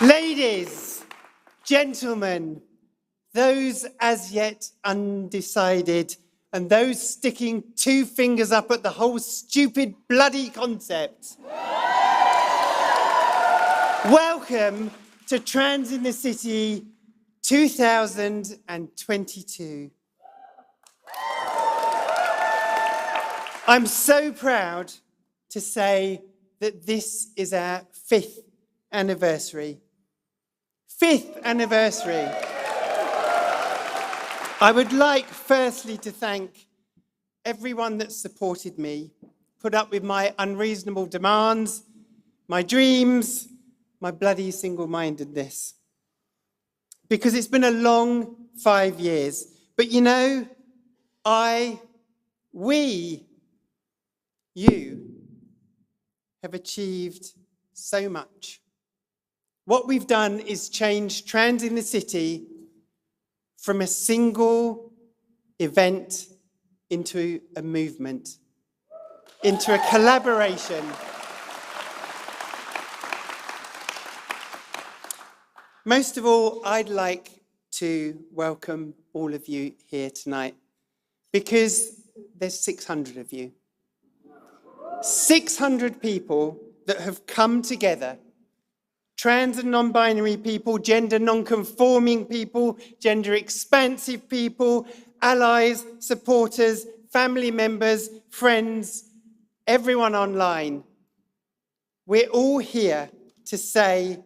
Ladies, gentlemen, those as yet undecided, and those sticking two fingers up at the whole stupid bloody concept. Welcome to Trans in the City 2022. I'm so proud to say that this is our 5th anniversary. 5th anniversary. I would like firstly to thank everyone that supported me, put up with my unreasonable demands, my dreams, my bloody single-mindedness. Because it's been a long 5 years. But you know, you have achieved so much. What we've done is change Trans in the City from a single event into a movement, into a collaboration. Most of all, I'd like to welcome all of you here tonight because there's 600 of you. 600 people that have come together. Trans and non-binary people, gender non-conforming people, gender expansive people, allies, supporters, family members, friends, everyone online. We're all here to say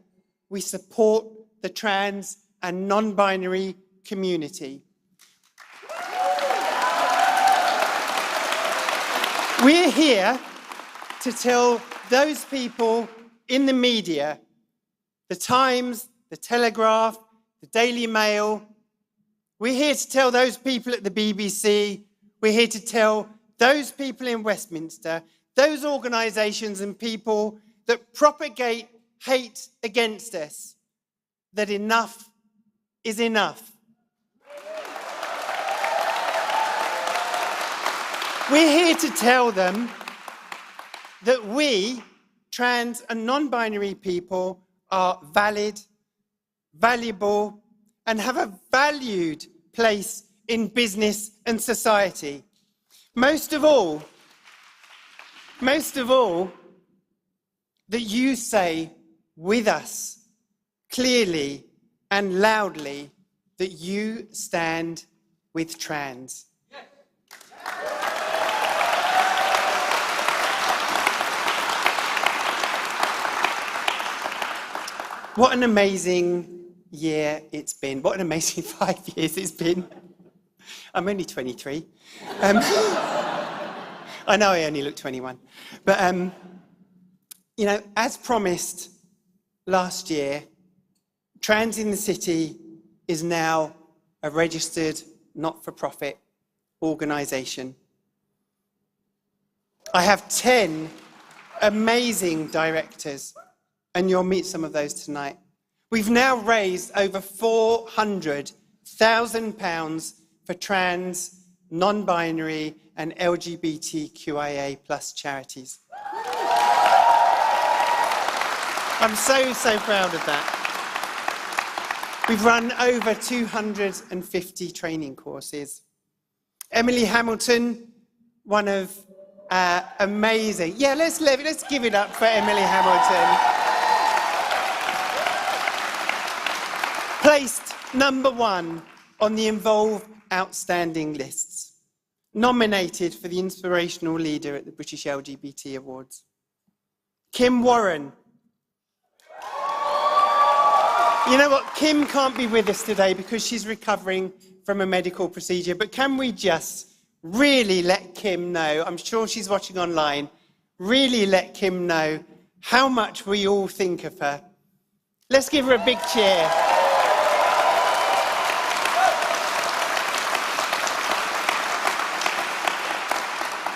we support the trans and non-binary community. We're here to tell those people in the media, the Times, the Telegraph, the Daily Mail. We're here to tell those people at the BBC. We're here to tell those people in Westminster, those organisations and people that propagate hate against us, that enough is enough. We're here to tell them that we, trans and non-binary people, are valid, valuable, and have a valued place in business and society. Most of all, that you say with us, clearly and loudly, that you stand with trans. What an amazing year it's been. What an amazing 5 years it's been. I'm only 23. I know I only look 21. But, you know, as promised last year, Trans in the City is now a registered not-for-profit organisation. I have 10 amazing directors, and you'll meet some of those tonight. We've now raised over £400,000 for trans, non-binary and LGBTQIA+ charities. I'm so proud of that. We've run over 250 training courses. Emily Hamilton, one of amazing... Yeah, let's give it up for Emily Hamilton. Placed #1 on the Involve Outstanding lists. Nominated for the Inspirational Leader at the British LGBT Awards. Kim Warren. You know what? Kim can't be with us today because she's recovering from a medical procedure, but can we just really let Kim know, I'm sure she's watching online, really let Kim know how much we all think of her. Let's give her a big cheer.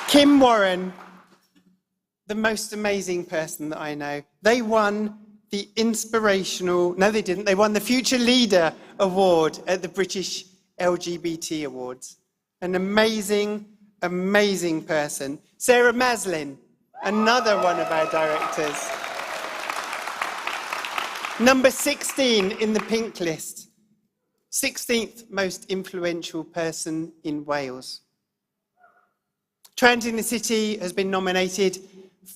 Kim Warren, the most amazing person that I know. They won the they won the Future Leader Award at the British LGBT Awards. An amazing, amazing person. Sarah Maslin, another one of our directors. Number 16 in the pink list, 16th most influential person in Wales. Trans in the City has been nominated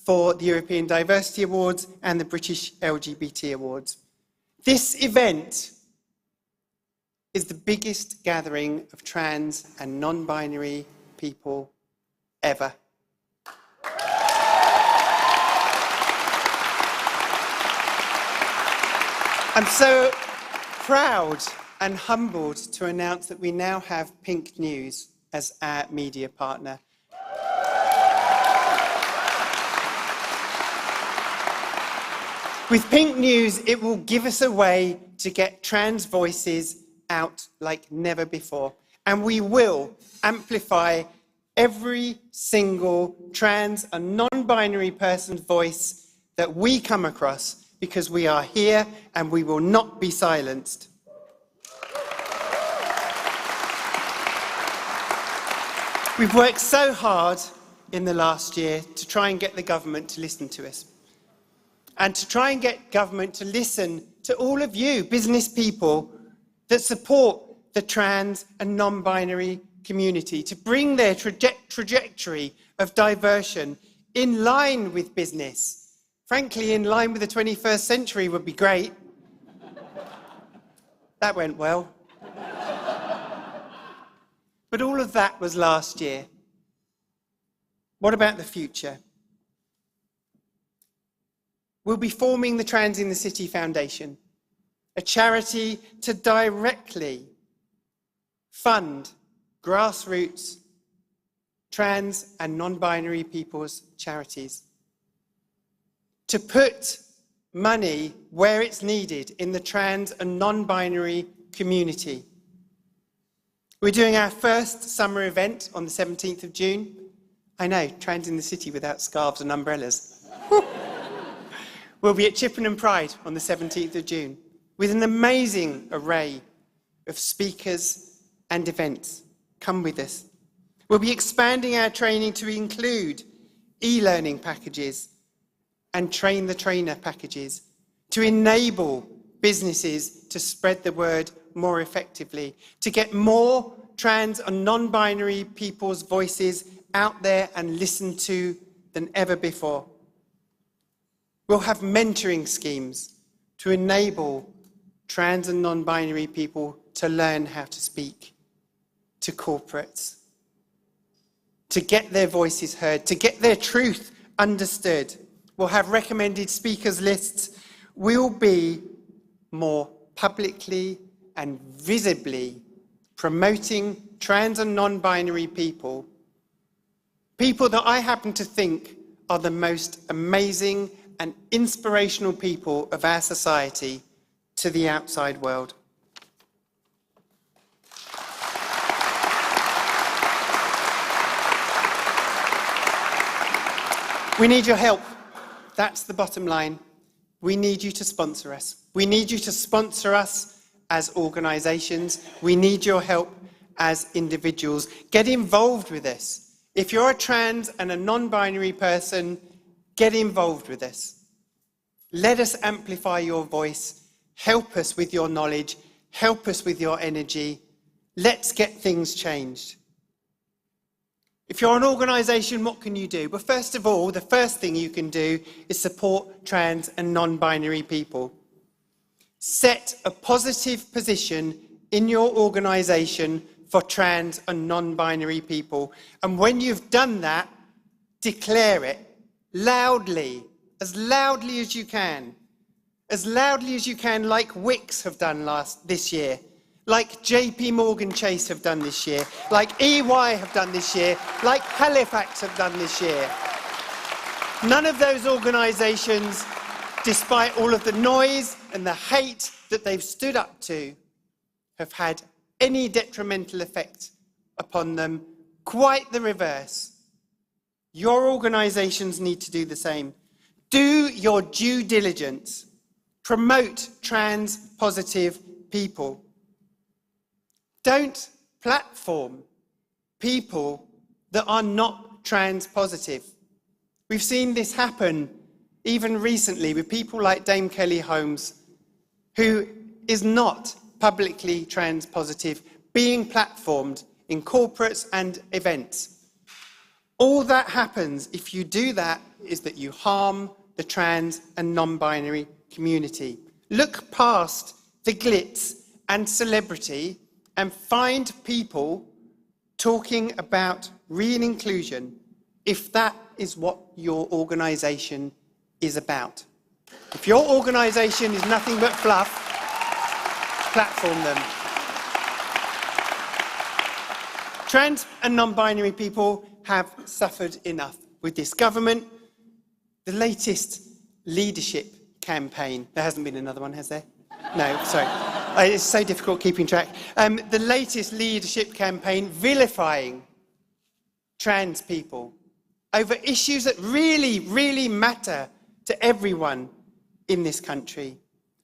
for the European Diversity Awards and the British LGBT Awards. This event is the biggest gathering of trans and non-binary people ever. I'm so proud and humbled to announce that we now have Pink News as our media partner. With Pink News, it will give us a way to get trans voices out like never before. And we will amplify every single trans and non-binary person's voice that we come across, because we are here and we will not be silenced. We've worked so hard in the last year to try and get the government to listen to us, and to try and get government to listen to all of you, business people, that support the trans and non-binary community, to bring their trajectory of diversion in line with business. Frankly, in line with the 21st century would be great. That went well. But all of that was last year. What about the future? We'll be forming the Trans in the City Foundation, a charity to directly fund grassroots trans and non-binary people's charities, to put money where it's needed in the trans and non-binary community. We're doing our first summer event on the 17th of June. I know, Trans in the City without scarves and umbrellas. We'll be at Chippenham Pride on the 17th of June with an amazing array of speakers and events. Come with us. We'll be expanding our training to include e-learning packages and train the trainer packages to enable businesses to spread the word more effectively, to get more trans and non-binary people's voices out there and listened to than ever before. We'll have mentoring schemes to enable trans and non-binary people to learn how to speak to corporates, to get their voices heard, to get their truth understood. We'll have recommended speakers lists. We'll be more publicly and visibly promoting trans and non-binary people, people that I happen to think are the most amazing and inspirational people of our society, to the outside world. We need your help. That's the bottom line. We need you to sponsor us. We need you to sponsor us as organisations. We need your help as individuals. Get involved with us. If you're a trans and a non-binary person, get involved with us. Let us amplify your voice. Help us with your knowledge. Help us with your energy. Let's get things changed. If you're an organisation, what can you do? Well, first of all, the first thing you can do is support trans and non-binary people. Set a positive position in your organisation for trans and non-binary people. And when you've done that, declare it loudly as you can. As loudly as you can, like Wix have done this year. Like JPMorgan Chase have done this year, like EY have done this year, like Halifax have done this year. None of those organisations, despite all of the noise and the hate that they've stood up to, have had any detrimental effect upon them. Quite the reverse. Your organisations need to do the same. Do your due diligence. Promote trans positive people. Don't platform people that are not trans positive. We've seen this happen even recently with people like Dame Kelly Holmes who is not publicly trans positive being platformed in corporates and events. All that happens if you do that is that you harm the trans and non-binary community. Look past the glitz and celebrity and find people talking about re-inclusion if that is what your organisation is about. If your organisation is nothing but fluff, platform them. Trans and non-binary people have suffered enough with this government. The latest leadership campaign, there hasn't been another one, has there? No, sorry. It's so difficult keeping track. The latest leadership campaign vilifying trans people over issues that really, really matter to everyone in this country.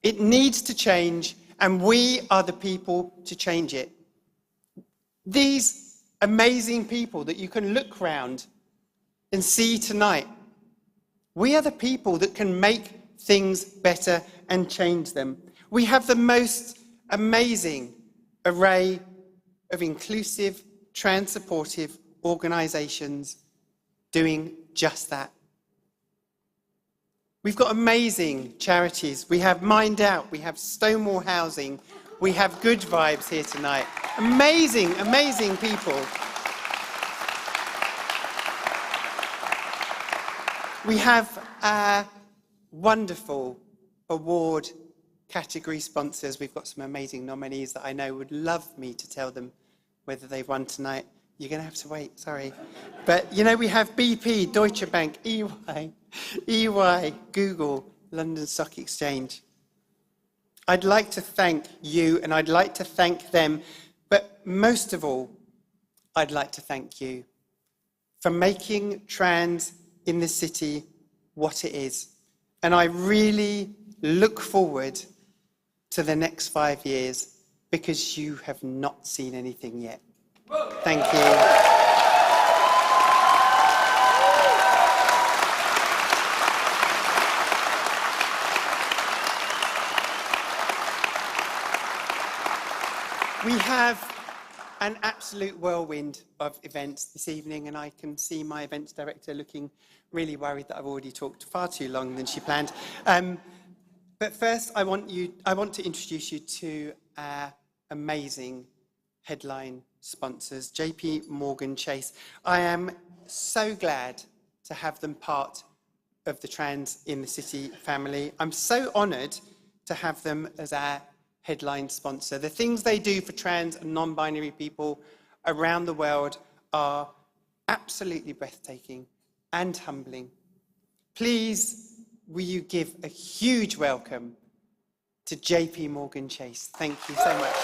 It needs to change, and we are the people to change it. These amazing people that you can look round and see tonight, we are the people that can make things better and change them. We have the most amazing array of inclusive, trans-supportive organisations doing just that. We've got amazing charities. We have MindOut, we have Stonewall Housing, we have GoodVibes here tonight. Amazing, amazing people. We have wonderful award category sponsors. We've got some amazing nominees that I know would love me to tell them whether they've won tonight. You're going to have to wait, sorry. But, you know, we have BP, Deutsche Bank, EY, Google, London Stock Exchange. I'd like to thank you, and I'd like to thank them, but most of all, I'd like to thank you for making trans in the city what it is. And I really look forward to the next 5 years, because you have not seen anything yet. Thank you. We have an absolute whirlwind of events this evening, and I can see my events director looking really worried that I've already talked far too long than she planned. But first, I want to introduce you to our amazing headline sponsors, JPMorgan Chase. I am so glad to have them part of the Trans in the City family. I'm so honoured to have them as our headline sponsor. The things they do for trans and non-binary people around the world are absolutely breathtaking and humbling. Please, will you give a huge welcome to JPMorgan Chase. Thank you so much.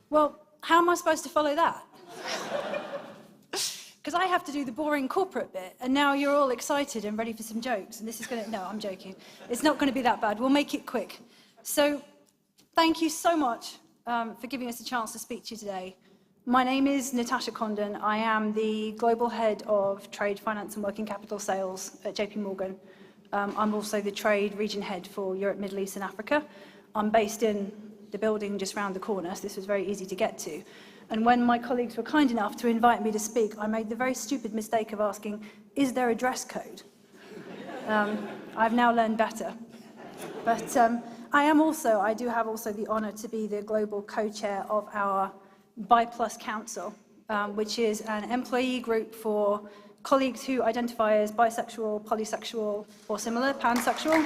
Well, how am I supposed to follow that? Because I have to do the boring corporate bit, and now you're all excited and ready for some jokes, and this is going to... No, I'm joking. It's not going to be that bad. We'll make it quick. So, thank you so much for giving us a chance to speak to you today. My name is Natasha Condon. I am the Global Head of Trade, Finance and Working Capital Sales at JPMorgan. I'm also the Trade Region Head for Europe, Middle East and Africa. I'm based in the building just round the corner, so this was very easy to get to. And when my colleagues were kind enough to invite me to speak, I made the very stupid mistake of asking, is there a dress code? I've now learned better. But I do have also the honour to be the global co-chair of our BiPlus Council, which is an employee group for colleagues who identify as bisexual, polysexual, or similar, pansexual.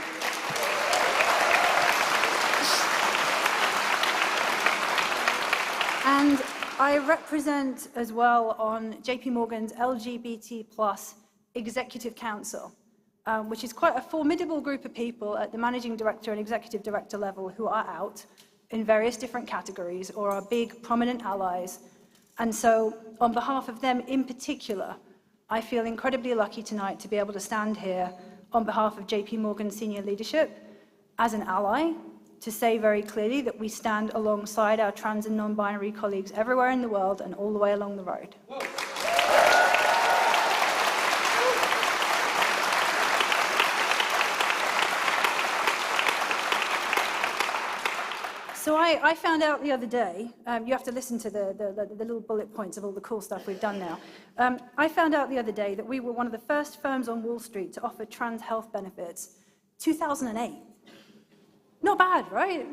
And I represent as well on JPMorgan's LGBT+ Executive Council, which is quite a formidable group of people at the managing director and executive director level who are out in various different categories or are big, prominent allies. And so on behalf of them in particular, I feel incredibly lucky tonight to be able to stand here on behalf of JPMorgan senior leadership as an ally to say very clearly that we stand alongside our trans and non-binary colleagues everywhere in the world and all the way along the road. So I found out the other day, you have to listen to the little bullet points of all the cool stuff we've done now. I found out the other day that we were one of the first firms on Wall Street to offer trans health benefits, 2008. Not bad, right?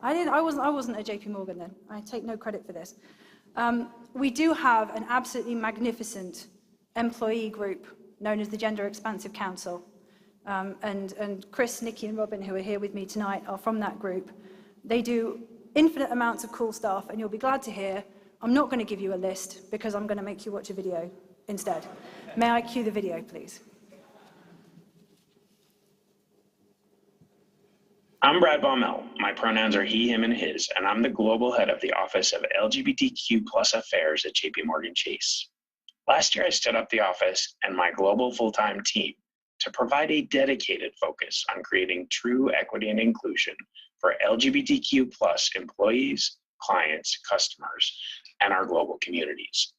I wasn't at JPMorgan then. I take no credit for this. We do have an absolutely magnificent employee group known as the Gender Expansive Council. And Chris, Nikki, and Robin, who are here with me tonight, are from that group. They do infinite amounts of cool stuff, and you'll be glad to hear I'm not going to give you a list because I'm going to make you watch a video instead. May I cue the video, please? I'm Brad Baumel. My pronouns are he, him, and his, and I'm the global head of the Office of LGBTQ+ Affairs at JPMorgan Chase. Last year, I stood up the office and my global full-time team to provide a dedicated focus on creating true equity and inclusion for LGBTQ+ employees, clients, customers, and our global communities.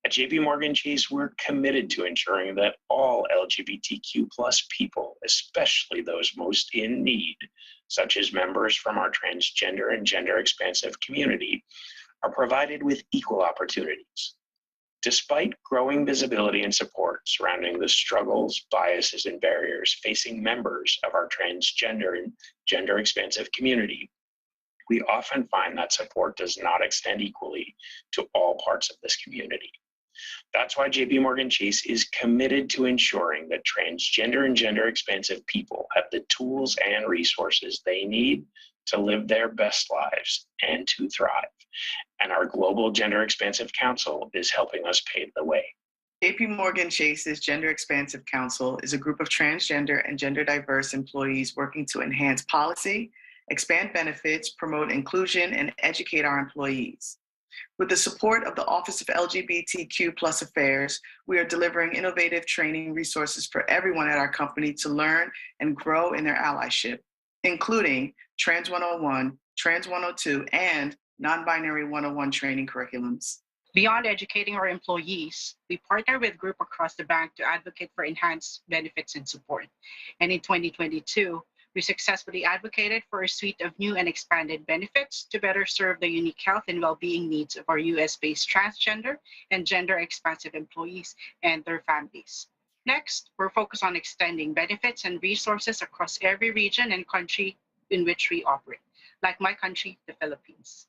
At JPMorgan Chase, we're committed to ensuring that all LGBTQ+ people, especially those most in need, such as members from our transgender and gender expansive community, are provided with equal opportunities. Despite growing visibility and support surrounding the struggles, biases, and barriers facing members of our transgender and gender expansive community, we often find that support does not extend equally to all parts of this community. That's why JPMorgan Chase is committed to ensuring that transgender and gender expansive people have the tools and resources they need to live their best lives and to thrive. And our Global Gender Expansive Council is helping us pave the way. JPMorgan Chase's Gender Expansive Council is a group of transgender and gender diverse employees working to enhance policy, expand benefits, promote inclusion, and educate our employees. With the support of the Office of LGBTQ+ Affairs, we are delivering innovative training resources for everyone at our company to learn and grow in their allyship, including Trans 101, Trans 102, and Non-Binary 101 training curriculums. Beyond educating our employees, we partner with groups across the bank to advocate for enhanced benefits and support. And in 2022, we successfully advocated for a suite of new and expanded benefits to better serve the unique health and well-being needs of our US-based transgender and gender expansive employees and their families. Next, we're focused on extending benefits and resources across every region and country in which we operate, like my country, the Philippines.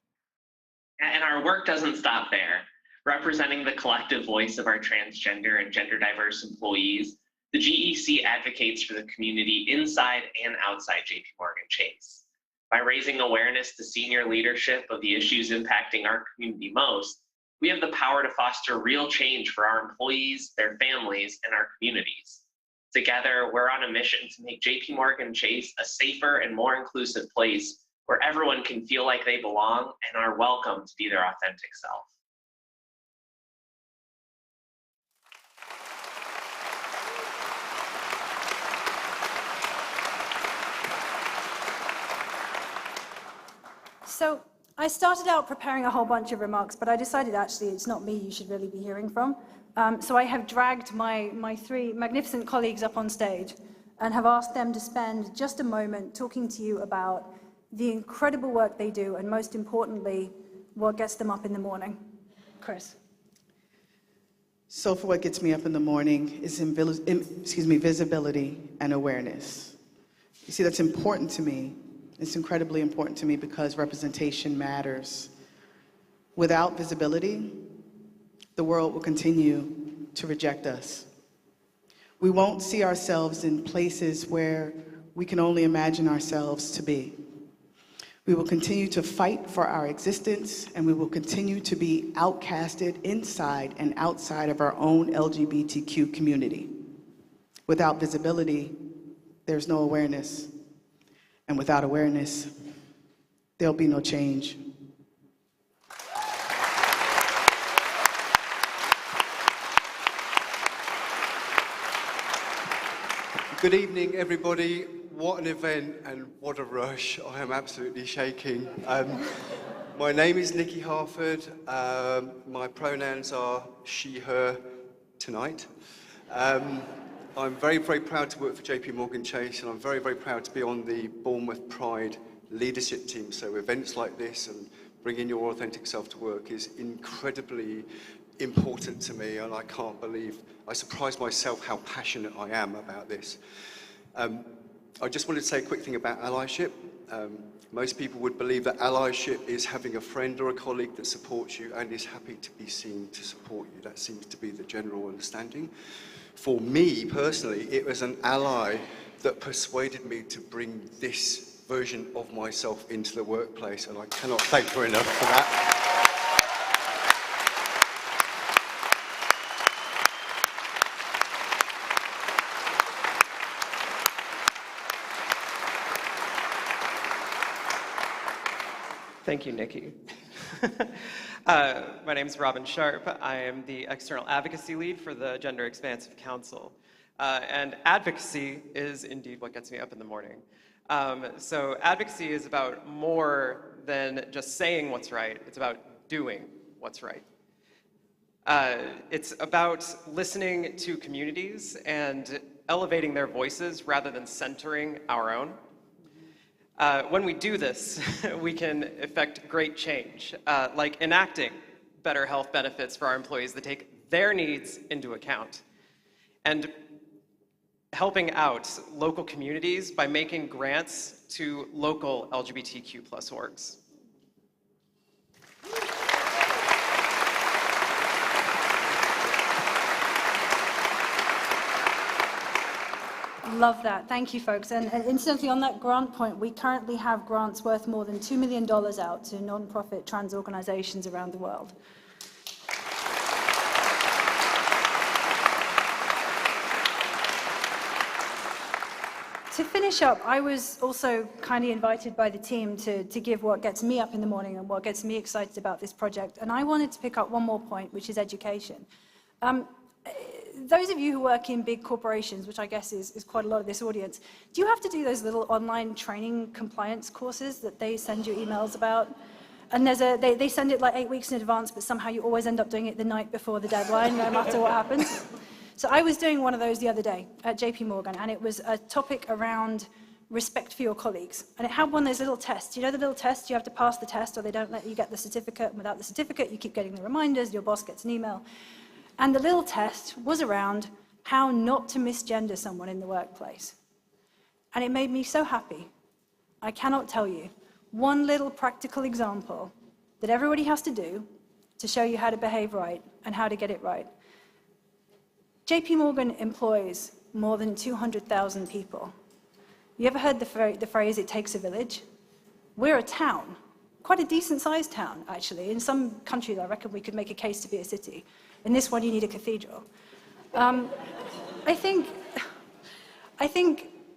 And our work doesn't stop there. Representing the collective voice of our transgender and gender diverse employees, the GEC advocates for the community inside and outside JPMorgan Chase. By raising awareness to senior leadership of the issues impacting our community most, we have the power to foster real change for our employees, their families, and our communities. Together, we're on a mission to make JPMorgan Chase a safer and more inclusive place where everyone can feel like they belong and are welcome to be their authentic self. So I started out preparing a whole bunch of remarks, but I decided actually it's not me you should really be hearing from. So I have dragged my three magnificent colleagues up on stage and have asked them to spend just a moment talking to you about the incredible work they do, and most importantly, what gets them up in the morning. Chris. So for what gets me up in the morning is visibility and awareness. You see, that's important to me. It's incredibly important to me because representation matters. Without visibility, the world will continue to reject us. We won't see ourselves in places where we can only imagine ourselves to be. We will continue to fight for our existence, and we will continue to be outcasted inside and outside of our own LGBTQ community. Without visibility, there's no awareness. And without awareness, there'll be no change. Good evening, everybody. What an event and what a rush. I am absolutely shaking. My name is Nicky Harford. My pronouns are she, her, tonight. I'm very, very proud to work for JPMorgan Chase, and I'm very, very proud to be on the Bournemouth Pride leadership team. So events like this and bringing your authentic self to work is incredibly important to me, and I can't believe, I surprise myself how passionate I am about this. I just wanted to say a quick thing about allyship. Most people would believe that allyship is having a friend or a colleague that supports you and is happy to be seen to support you. That seems to be the general understanding. For me, personally, it was an ally that persuaded me to bring this version of myself into the workplace, and I cannot thank her enough for that. Thank you, Nikki. My name is Robin Sharp. I am the External Advocacy Lead for the Gender Expansive Council. And advocacy is indeed what gets me up in the morning. So advocacy is about more than just saying what's right. It's about doing what's right. It's about listening to communities and elevating their voices rather than centering our own. When we do this, we can effect great change, like enacting better health benefits for our employees that take their needs into account, and helping out local communities by making grants to local LGBTQ+ orgs. Love that. Thank you, folks. And incidentally, on that grant point, we currently have grants worth more than $2 million out to non-profit trans organizations around the world. To finish up, I was also kindly invited by the team to give what gets me up in the morning and what gets me excited about this project. And I wanted to pick up one more point, which is education. Those of you who work in big corporations, which I guess is quite a lot of this audience, do you have to do those little online training compliance courses that they send you emails about? And they send it like 8 weeks in advance, but somehow you always end up doing it the night before the deadline, no matter what happens. So I was doing one of those the other day at JPMorgan, and it was a topic around respect for your colleagues. And it had one of those little tests. You know the little test? You have to pass the test or they don't let you get the certificate. And without the certificate, you keep getting the reminders, your boss gets an email. And the little test was around how not to misgender someone in the workplace. And it made me so happy. I cannot tell you one little practical example that everybody has to do to show you how to behave right and how to get it right. JPMorgan employs more than 200,000 people. You ever heard the phrase, it takes a village? We're a town, quite a decent-sized town, actually. In some countries, I reckon we could make a case to be a city. In this one, you need a cathedral. I think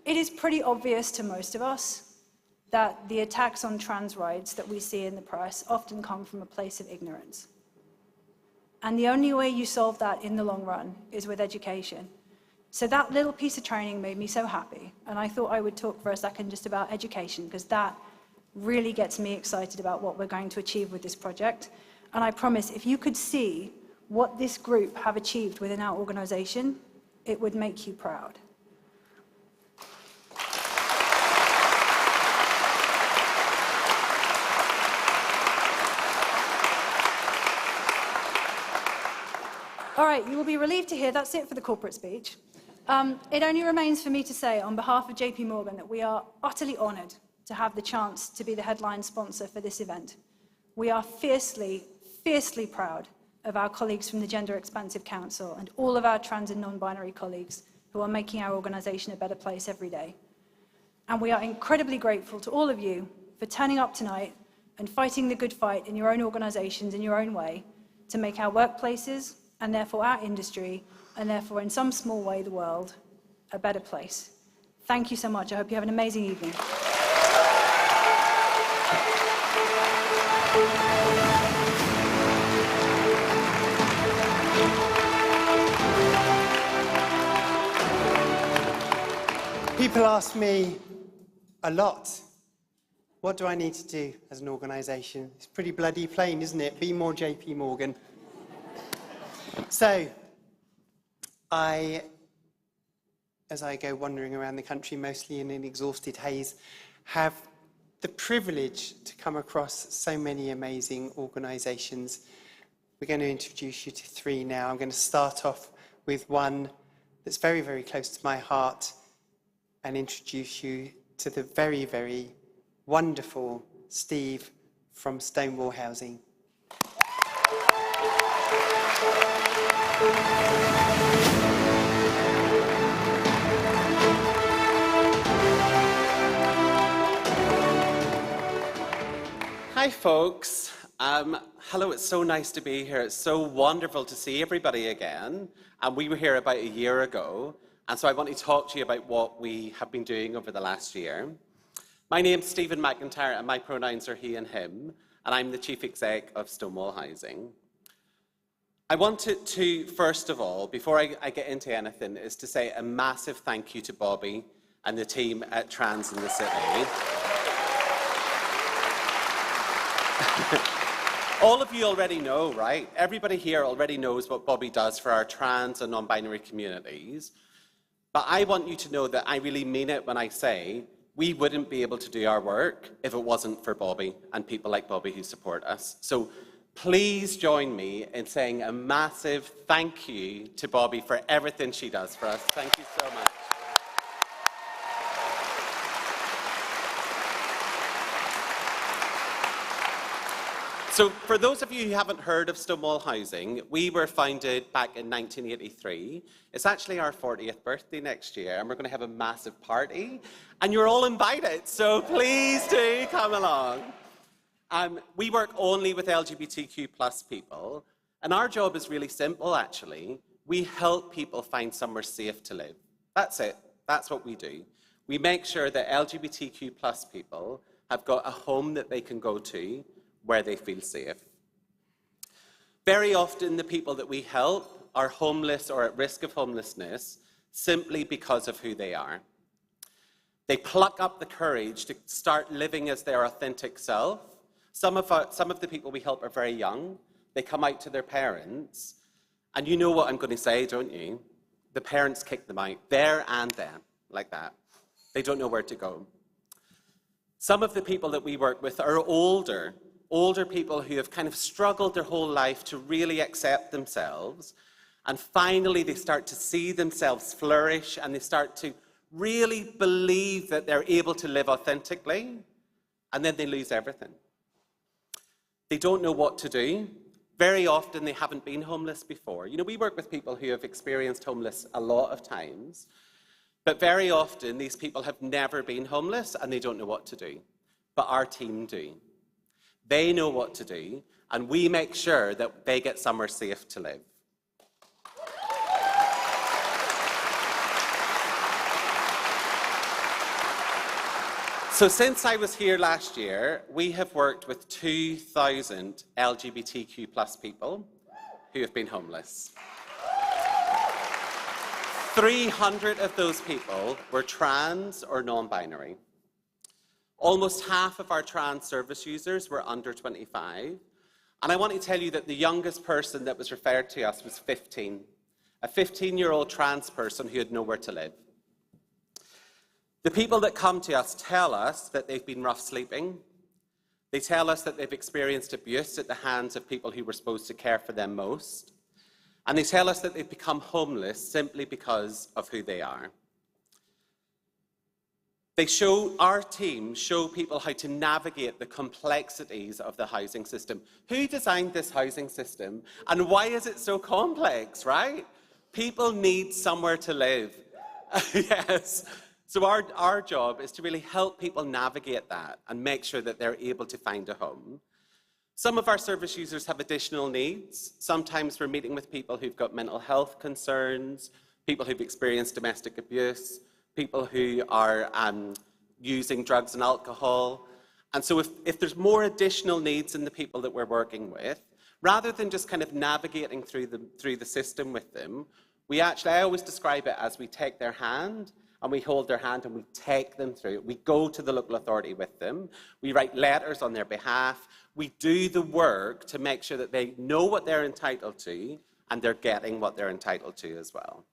it is pretty obvious to most of us that the attacks on trans rights that we see in the press often come from a place of ignorance. And the only way you solve that in the long run is with education. So that little piece of training made me so happy. And I thought I would talk for a second just about education, because that really gets me excited about what we're going to achieve with this project. And I promise, if you could see what this group have achieved within our organization, it would make you proud. All right, you will be relieved to hear that's it for the corporate speech. It only remains for me to say on behalf of JPMorgan that we are utterly honored to have the chance to be the headline sponsor for this event. We are fiercely, fiercely proud of our colleagues from the Gender Expansive Council and all of our trans and non-binary colleagues who are making our organization a better place every day. And we are incredibly grateful to all of you for turning up tonight and fighting the good fight in your own organizations in your own way to make our workplaces, and therefore our industry, and therefore in some small way the world, a better place. Thank you so much. I hope you have an amazing evening. People ask me a lot, what do I need to do as an organisation? It's pretty bloody plain, isn't it? Be more JPMorgan. So, as I go wandering around the country, mostly in an exhausted haze, have the privilege to come across so many amazing organisations. We're going to introduce you to 3 now. I'm going to start off with one that's very, very close to my heart and introduce you to the very, very wonderful Steve from Stonewall Housing. Hi, folks. Hello, it's so nice to be here. It's so wonderful to see everybody again. We were here about a year ago, and so I want to talk to you about what we have been doing over the last year. My name's Stephen McIntyre, and my pronouns are he and him, and I'm the Chief Exec of Stonewall Housing. I wanted to, first of all, before I get into anything, is to say a massive thank you to Bobby and the team at Trans in the City. All of you already know, right? Everybody here already knows what Bobby does for our trans and non-binary communities. But I want you to know that I really mean it when I say we wouldn't be able to do our work if it wasn't for Bobby and people like Bobby who support us. So please join me in saying a massive thank you to Bobby for everything she does for us. Thank you so much. So for those of you who haven't heard of Stonewall Housing, we were founded back in 1983. It's actually our 40th birthday next year, and we're going to have a massive party. And you're all invited, so please do come along. We work only with LGBTQ plus people, and our job is really simple, actually. We help people find somewhere safe to live. That's it. That's what we do. We make sure that LGBTQ plus people have got a home that they can go to where they feel safe. Very often, the people that we help are homeless or at risk of homelessness simply because of who they are. They pluck up the courage to start living as their authentic self. Some of the people we help are very young. They come out to their parents, and you know what I'm going to say, don't you? The parents kick them out, there and then, like that. They don't know where to go. Some of the people that we work with are older people who have kind of struggled their whole life to really accept themselves. And finally, they start to see themselves flourish, and they start to really believe that they're able to live authentically. And then they lose everything. They don't know what to do. Very often, they haven't been homeless before. You know, we work with people who have experienced homeless a lot of times. But very often, these people have never been homeless, and they don't know what to do. But our team do. They know what to do, and we make sure that they get somewhere safe to live. So since I was here last year, we have worked with 2,000 LGBTQ plus people who have been homeless. 300 of those people were trans or non-binary. Almost half of our trans service users were under 25. And I want to tell you that the youngest person that was referred to us was 15, a 15-year-old trans person who had nowhere to live. The people that come to us tell us that they've been rough sleeping. They tell us that they've experienced abuse at the hands of people who were supposed to care for them most. And they tell us that they've become homeless simply because of who they are. Our team show people how to navigate the complexities of the housing system. Who designed this housing system? And why is it so complex, right? People need somewhere to live. Yes. So our job is to really help people navigate that and make sure that they're able to find a home. Some of our service users have additional needs. Sometimes we're meeting with people who've got mental health concerns, people who've experienced domestic abuse, people who are using drugs and alcohol. And so if there's more additional needs in the people that we're working with, rather than just kind of navigating through the system with them, I always describe it as we take their hand and we hold their hand and we take them through it. We go to the local authority with them. We write letters on their behalf. We do the work to make sure that they know what they're entitled to and they're getting what they're entitled to as well.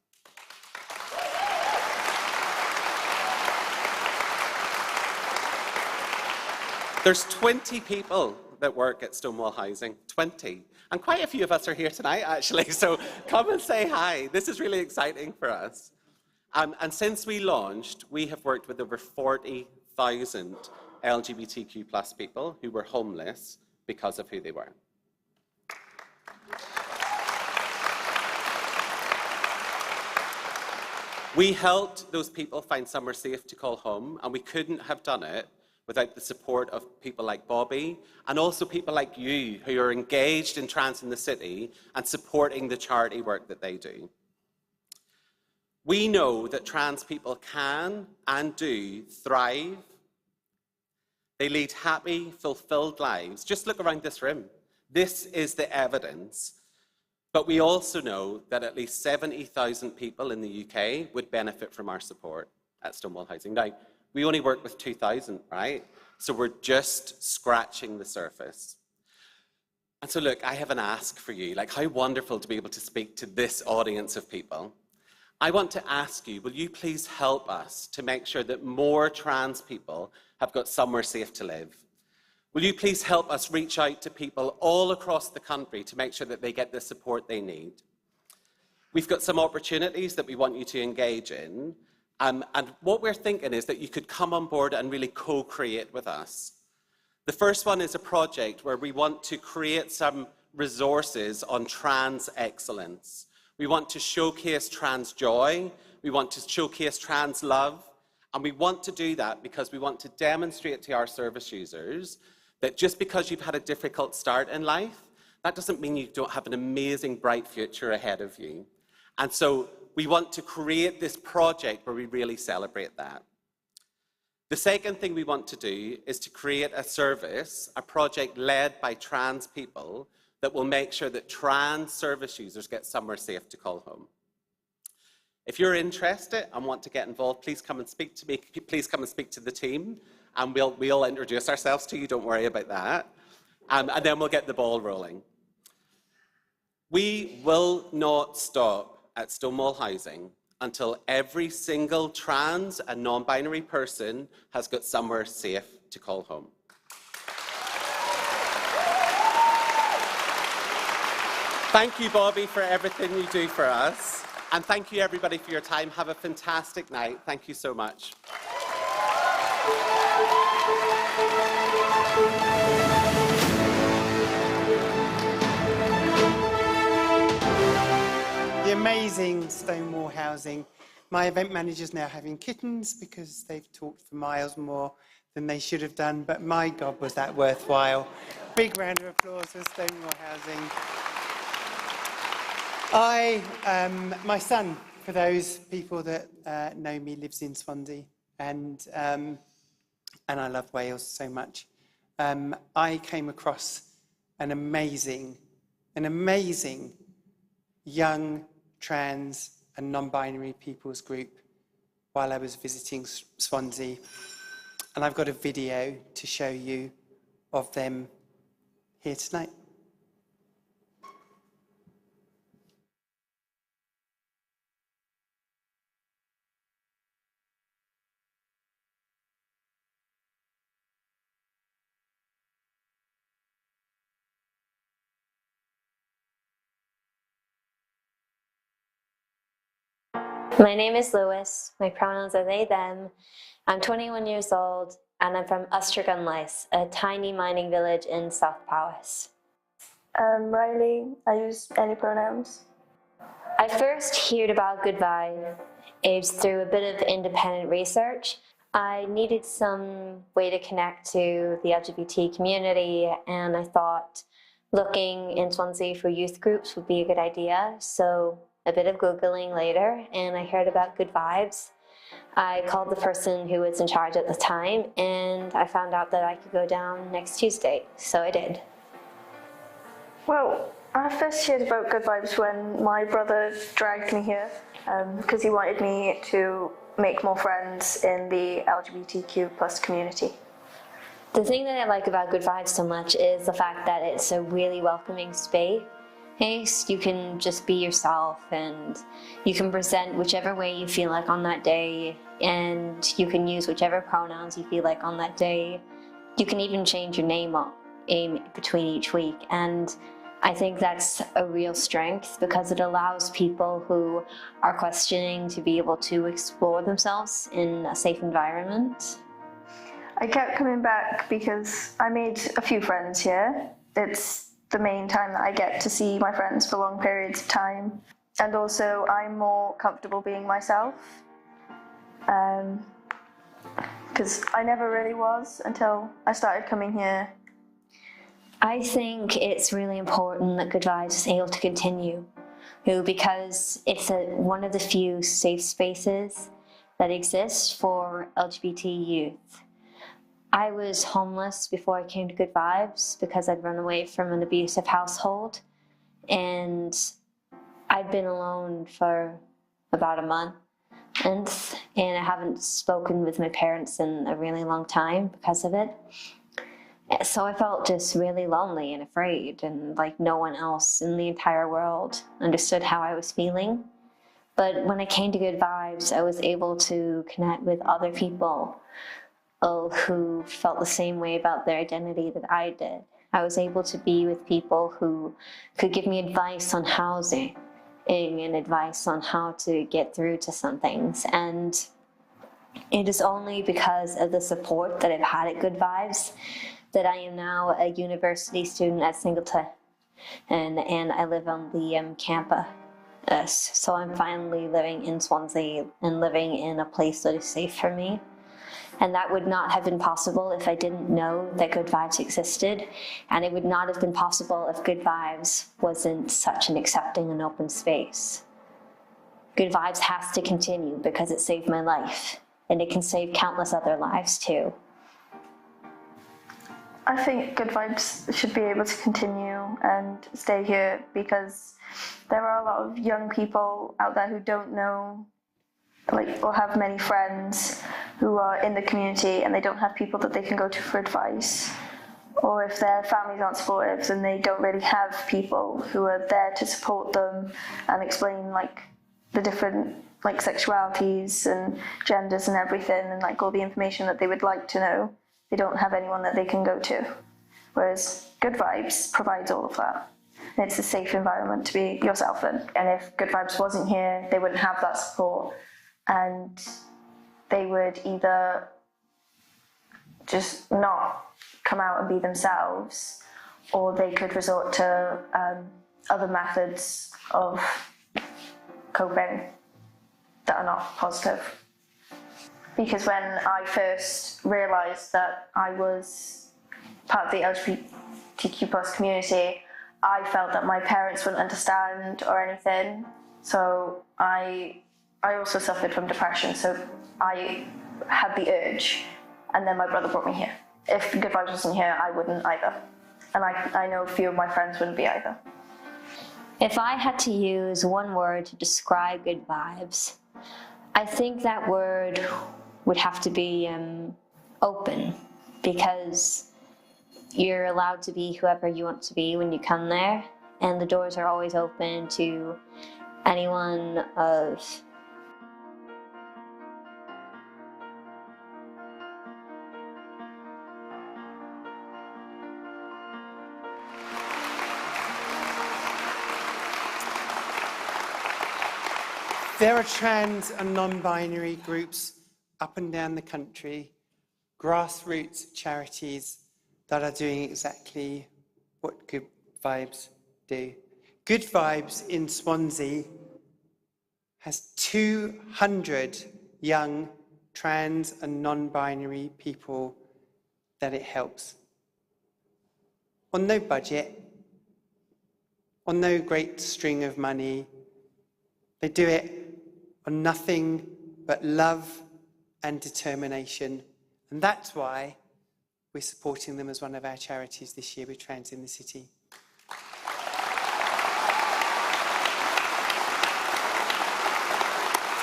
There's 20 people that work at Stonewall Housing, 20. And quite a few of us are here tonight, actually, so come and say hi. This is really exciting for us. And since we launched, we have worked with over 40,000 LGBTQ plus people who were homeless because of who they were. We helped those people find somewhere safe to call home, and we couldn't have done it without the support of people like Bobby and also people like you who are engaged in Trans in the City and supporting the charity work that they do. We know that trans people can and do thrive. They lead happy, fulfilled lives. Just look around this room. This is the evidence. But we also know that at least 70,000 people in the UK would benefit from our support at Stonewall Housing. Now, we only work with 2,000, right? So we're just scratching the surface. And so look, I have an ask for you. Like, how wonderful to be able to speak to this audience of people. I want to ask you, will you please help us to make sure that more trans people have got somewhere safe to live? Will you please help us reach out to people all across the country to make sure that they get the support they need? We've got some opportunities that we want you to engage in. And what we're thinking is that you could come on board and really co-create with us. The first one is a project where we want to create some resources on trans excellence. We want to showcase trans joy. We want to showcase trans love. And we want to do that because we want to demonstrate to our service users that just because you've had a difficult start in life, that doesn't mean you don't have an amazing, bright future ahead of you. And so we want to create this project where we really celebrate that. The second thing we want to do is to create a service, a project led by trans people that will make sure that trans service users get somewhere safe to call home. If you're interested and want to get involved, please come and speak to me. Please come and speak to the team, and we'll introduce ourselves to you. Don't worry about that. And then we'll get the ball rolling. We will not stop at Stonewall Housing until every single trans and non-binary person has got somewhere safe to call home. Thank you, Bobby, for everything you do for us. And thank you, everybody, for your time. Have a fantastic night. Thank you so much. The amazing Stonewall Housing. My event manager's now having kittens because they've talked for miles more than they should have done, but my God, was that worthwhile. Big round of applause for Stonewall Housing. My son, for those people that know me, lives in Swansea, and I love Wales so much. I came across an amazing young trans and non-binary people's group while I was visiting Swansea. And I've got a video to show you of them here tonight. My name is Lewis. My pronouns are they, them. I'm 21 years old, and I'm from Ustragunlice, a tiny mining village in South Powys. Riley. I use any pronouns. I first heard about GoodVibes through a bit of independent research. I needed some way to connect to the LGBT community, and I thought looking in Swansea for youth groups would be a good idea. So a bit of Googling later, and I heard about GoodVibes. I called the person who was in charge at the time, and I found out that I could go down next Tuesday, so I did. Well, I first heard about GoodVibes when my brother dragged me here. because he wanted me to make more friends in the LGBTQ plus community. The thing that I like about Good Vibes so much is the fact that it's a really welcoming space. You can just be yourself and you can present whichever way you feel like on that day, and you can use whichever pronouns you feel like on that day. You can even change your name up in between each week, and I think that's a real strength because it allows people who are questioning to be able to explore themselves in a safe environment. I kept coming back because I made a few friends here. It's the main time that I get to see my friends for long periods of time. And also I'm more comfortable being myself. Because I never really was until I started coming here. I think it's really important that Good Vibes is able to continue, because it's one of the few safe spaces that exist for LGBT youth. I was homeless before I came to Good Vibes because I'd run away from an abusive household, and I'd been alone for about a month, and I haven't spoken with my parents in a really long time because of it. So I felt just really lonely and afraid, and like no one else in the entire world understood how I was feeling. But when I came to Good Vibes, I was able to connect with other people who felt the same way about their identity that I did. I was able to be with people who could give me advice on housing and advice on how to get through to some things. And it is only because of the support that I've had at Good Vibes that I am now a university student at Singleton, and I live on the campus. So I'm finally living in Swansea and living in a place that is safe for me. And that would not have been possible if I didn't know that Good Vibes existed. And it would not have been possible if Good Vibes wasn't such an accepting and open space. Good Vibes has to continue because it saved my life. And it can save countless other lives too. I think Good Vibes should be able to continue and stay here because there are a lot of young people out there who don't know or have many friends who are in the community and they don't have people that they can go to for advice. Or if their families aren't supportive, then they don't really have people who are there to support them and explain the different sexualities and genders and everything and all the information that they would like to know. They don't have anyone that they can go to. Whereas Good Vibes provides all of that. And it's a safe environment to be yourself in. And if Good Vibes wasn't here, they wouldn't have that support. And they would either just not come out and be themselves, or they could resort to other methods of coping that are not positive. Because when I first realised that I was part of the LGBTQ plus community, I felt that my parents wouldn't understand or anything. So I also suffered from depression, so I had the urge, and then my brother brought me here. If Good Vibes wasn't here, I wouldn't either. And I know a few of my friends wouldn't be either. If I had to use one word to describe Good Vibes, I think that word would have to be open, because you're allowed to be whoever you want to be when you come there, and the doors are always open to anyone of There are trans and non-binary groups up and down the country, grassroots charities that are doing exactly what Good Vibes do. Good Vibes in Swansea has 200 young trans and non-binary people that it helps. On no budget, on no great string of money. They do it on nothing but love and determination. And that's why we're supporting them as one of our charities this year with Trans in the City.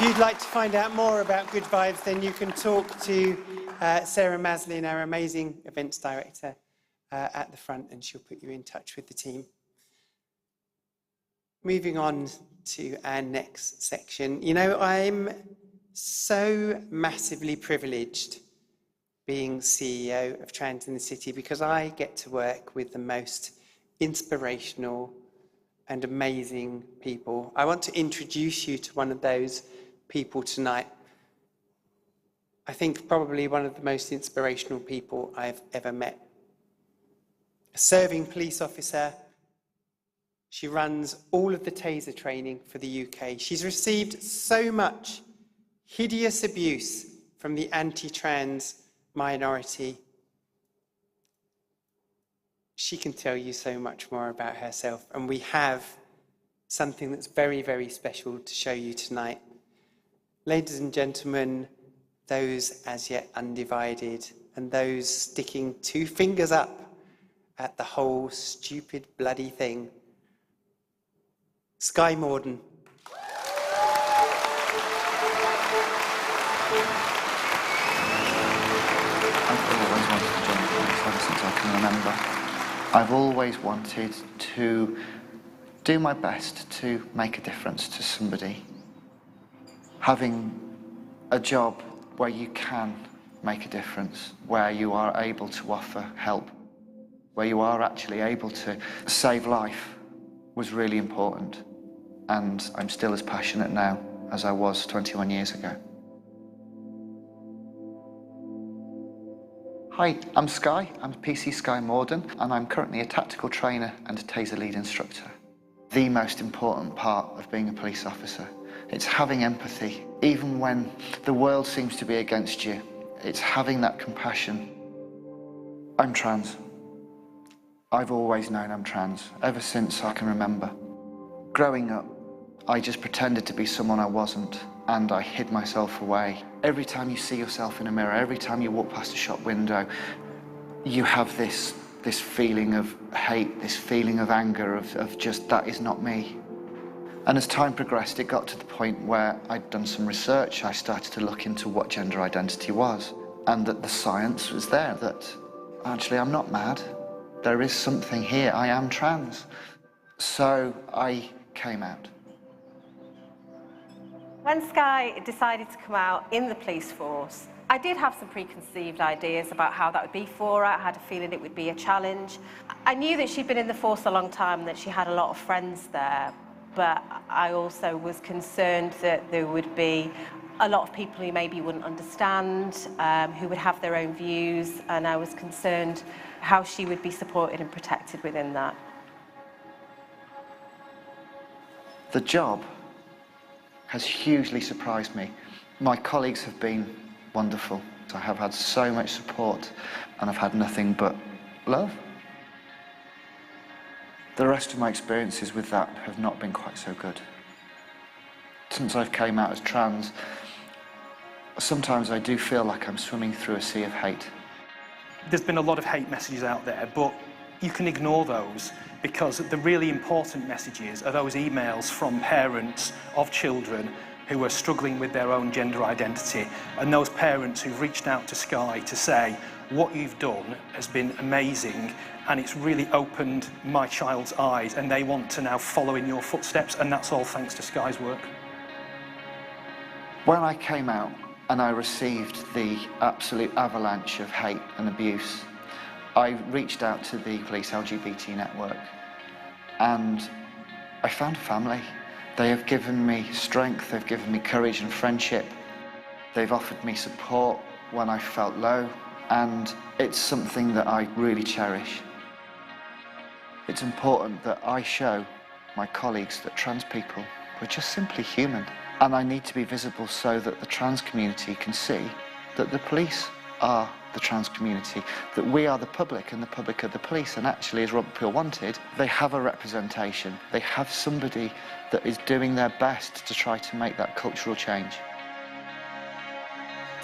If you'd like to find out more about Good Vibes, then you can talk to Sarah Maslin, our amazing events director, at the front, and she'll put you in touch with the team. Moving on to our next section. You know, I'm so massively privileged being CEO of Trans in the City because I get to work with the most inspirational and amazing people. I want to introduce you to one of those people tonight. I think probably one of the most inspirational people I've ever met. A serving police officer. She runs all of the taser training for the UK. She's received so much hideous abuse from the anti-trans minority. She can tell you so much more about herself, and we have something that's very, very special to show you tonight. Ladies and gentlemen, those as yet undivided, and those sticking 2 fingers up at the whole stupid bloody thing. Skye Morden. I've always wanted to do my best to make a difference to somebody. Having a job where you can make a difference, where you are able to offer help, where you are actually able to save life was really important. And I'm still as passionate now as I was 21 years ago. Hi, I'm Skye. I'm PC Skye Morden, and I'm currently a tactical trainer and a taser lead instructor. The most important part of being a police officer, it's having empathy. Even when the world seems to be against you, it's having that compassion. I'm trans. I've always known I'm trans, ever since I can remember. Growing up, I just pretended to be someone I wasn't, and I hid myself away. Every time you see yourself in a mirror, every time you walk past a shop window, you have this feeling of hate, this feeling of anger, of just, that is not me. And as time progressed, it got to the point where I'd done some research. I started to look into what gender identity was, and that the science was there, that actually I'm not mad. There is something here, I am trans. So I came out. When Skye decided to come out in the police force, I did have some preconceived ideas about how that would be for her. I had a feeling it would be a challenge. I knew that she'd been in the force a long time and that she had a lot of friends there, but I also was concerned that there would be a lot of people who maybe wouldn't understand, who would have their own views, and I was concerned how she would be supported and protected within that. The job has hugely surprised me. My colleagues have been wonderful. I have had so much support, and I've had nothing but love. The rest of my experiences with that have not been quite so good. Since I've came out as trans, sometimes I do feel like I'm swimming through a sea of hate. There's been a lot of hate messages out there, but you can ignore those, because the really important messages are those emails from parents of children who are struggling with their own gender identity, and those parents who've reached out to Skye to say, what you've done has been amazing, and it's really opened my child's eyes, and they want to now follow in your footsteps, and that's all thanks to Skye's work. When I came out and I received the absolute avalanche of hate and abuse, I reached out to the police LGBT network, and I found a family. They have given me strength, they've given me courage and friendship. They've offered me support when I felt low, and it's something that I really cherish. It's important that I show my colleagues that trans people are just simply human, and I need to be visible so that the trans community can see that the police are the trans community, that we are the public and the public are the police, and actually, as Robert Peel wanted, they have a representation. They have somebody that is doing their best to try to make that cultural change.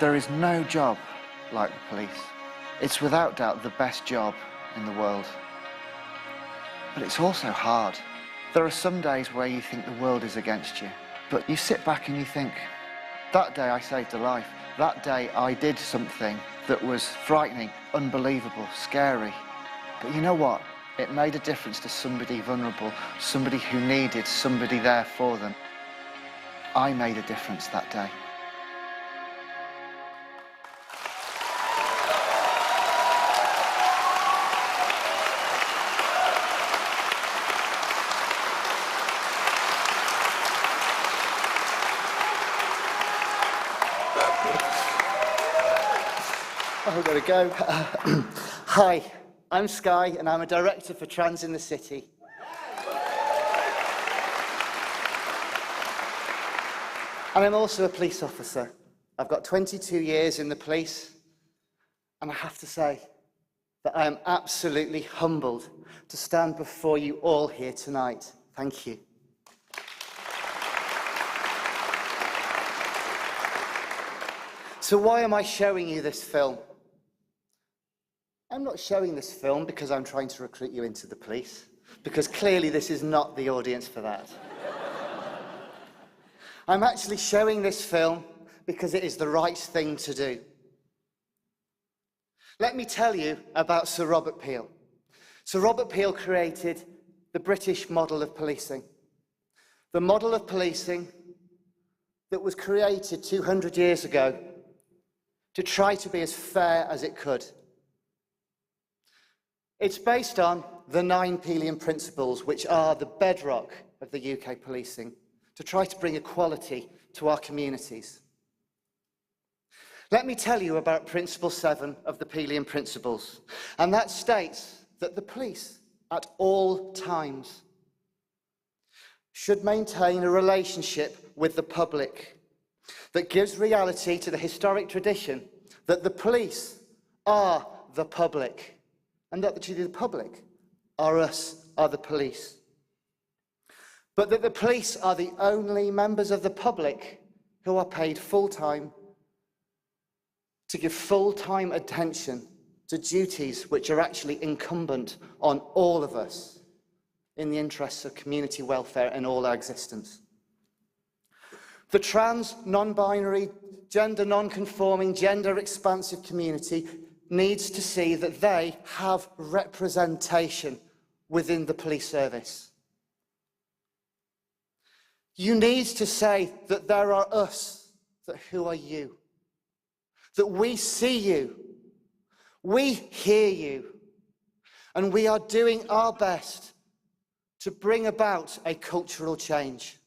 There is no job like the police. It's without doubt the best job in the world. But it's also hard. There are some days where you think the world is against you, but you sit back and you think, That day I saved a life. That day I did something that was frightening, unbelievable, scary. But you know what? It made a difference to somebody vulnerable, somebody who needed somebody there for them. I made a difference that day. Oh, I've got to go. Hi, I'm Sky, and I'm a director for Trans in the City. And I'm also a police officer. I've got 22 years in the police, and I have to say that I am absolutely humbled to stand before you all here tonight. Thank you. So why am I showing you this film? I'm not showing this film because I'm trying to recruit you into the police, because clearly this is not the audience for that. I'm actually showing this film because it is the right thing to do. Let me tell you about Sir Robert Peel. Sir Robert Peel created the British model of policing. The model of policing that was created 200 years ago to try to be as fair as it could. It's based on the 9 Peelian principles, which are the bedrock of the UK policing, to try to bring equality to our communities. Let me tell you about Principle 7 of the Peelian principles, and that states that the police, at all times, should maintain a relationship with the public that gives reality to the historic tradition that the police are the public, and that the public are us, are the police. But that the police are the only members of the public who are paid full-time to give full-time attention to duties which are actually incumbent on all of us in the interests of community welfare and all our existence. The trans, non-binary, gender non-conforming, gender expansive community needs to see that they have representation within the police service. You need to say that there are us, that who are you? That we see you, we hear you, and we are doing our best to bring about a cultural change.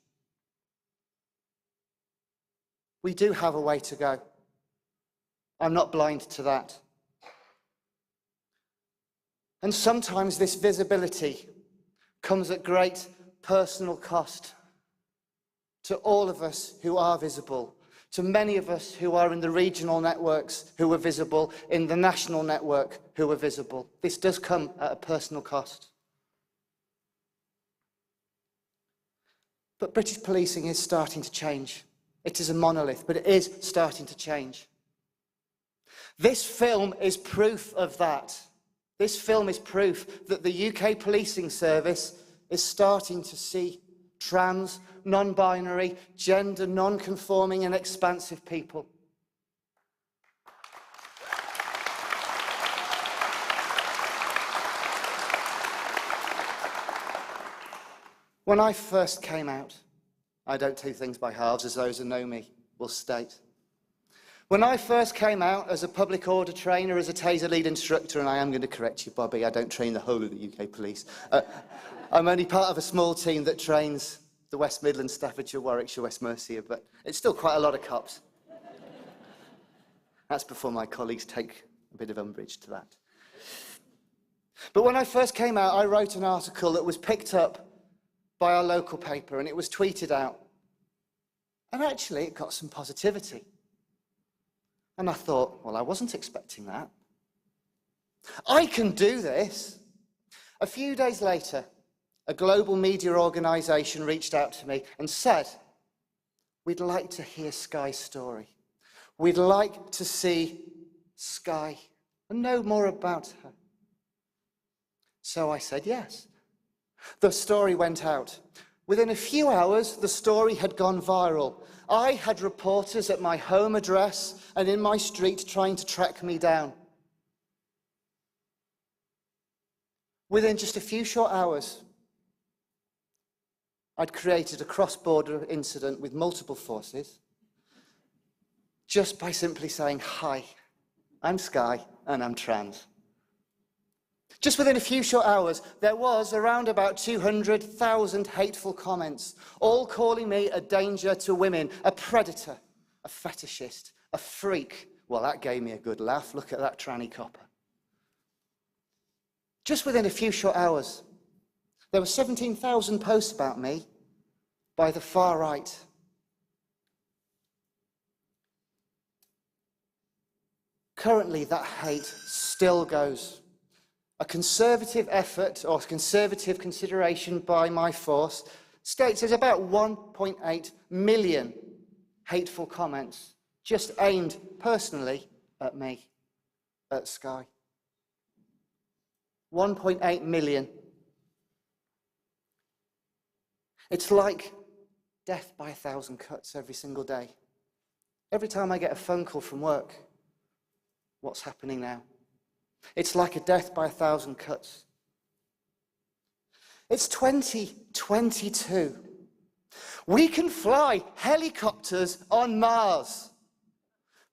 We do have a way to go. I'm not blind to that. And sometimes this visibility comes at great personal cost to all of us who are visible, to many of us who are in the regional networks who are visible, in the national network who are visible. This does come at a personal cost. But British policing is starting to change. It is a monolith, but it is starting to change. This film is proof of that. This film is proof that the UK policing service is starting to see trans, non-binary, gender non-conforming and expansive people. When I first came out, I don't do things by halves, as those who know me will state. When I first came out as a public order trainer, as a taser lead instructor, and I am going to correct you, Bobby, I don't train the whole of the UK police. I'm only part of a small team that trains the West Midlands, Staffordshire, Warwickshire, West Mercia, but it's still quite a lot of cops. That's before my colleagues take a bit of umbrage to that. But when I first came out, I wrote an article that was picked up by our local paper, and it was tweeted out. And actually, it got some positivity. And I thought, well, I wasn't expecting that. I can do this. A few days later, a global media organisation reached out to me and said, we'd like to hear Sky's story. We'd like to see Sky and know more about her. So I said yes. The story went out. Within a few hours, the story had gone viral. I had reporters at my home address and in my street trying to track me down. Within just a few short hours, I'd created a cross-border incident with multiple forces just by simply saying, "Hi, I'm Sky and I'm trans." Just within a few short hours, there was around about 200,000 hateful comments, all calling me a danger to women, a predator, a fetishist, a freak. Well, that gave me a good laugh. Look at that tranny copper. Just within a few short hours, there were 17,000 posts about me by the far right. Currently, that hate still goes. A conservative effort or conservative consideration by my force states there's about 1.8 million hateful comments just aimed personally at me, at Sky. 1.8 million. It's like death by 1,000 cuts every single day. Every time I get a phone call from work, what's happening now? It's like a death by 1,000 cuts. It's 2022. We can fly helicopters on Mars.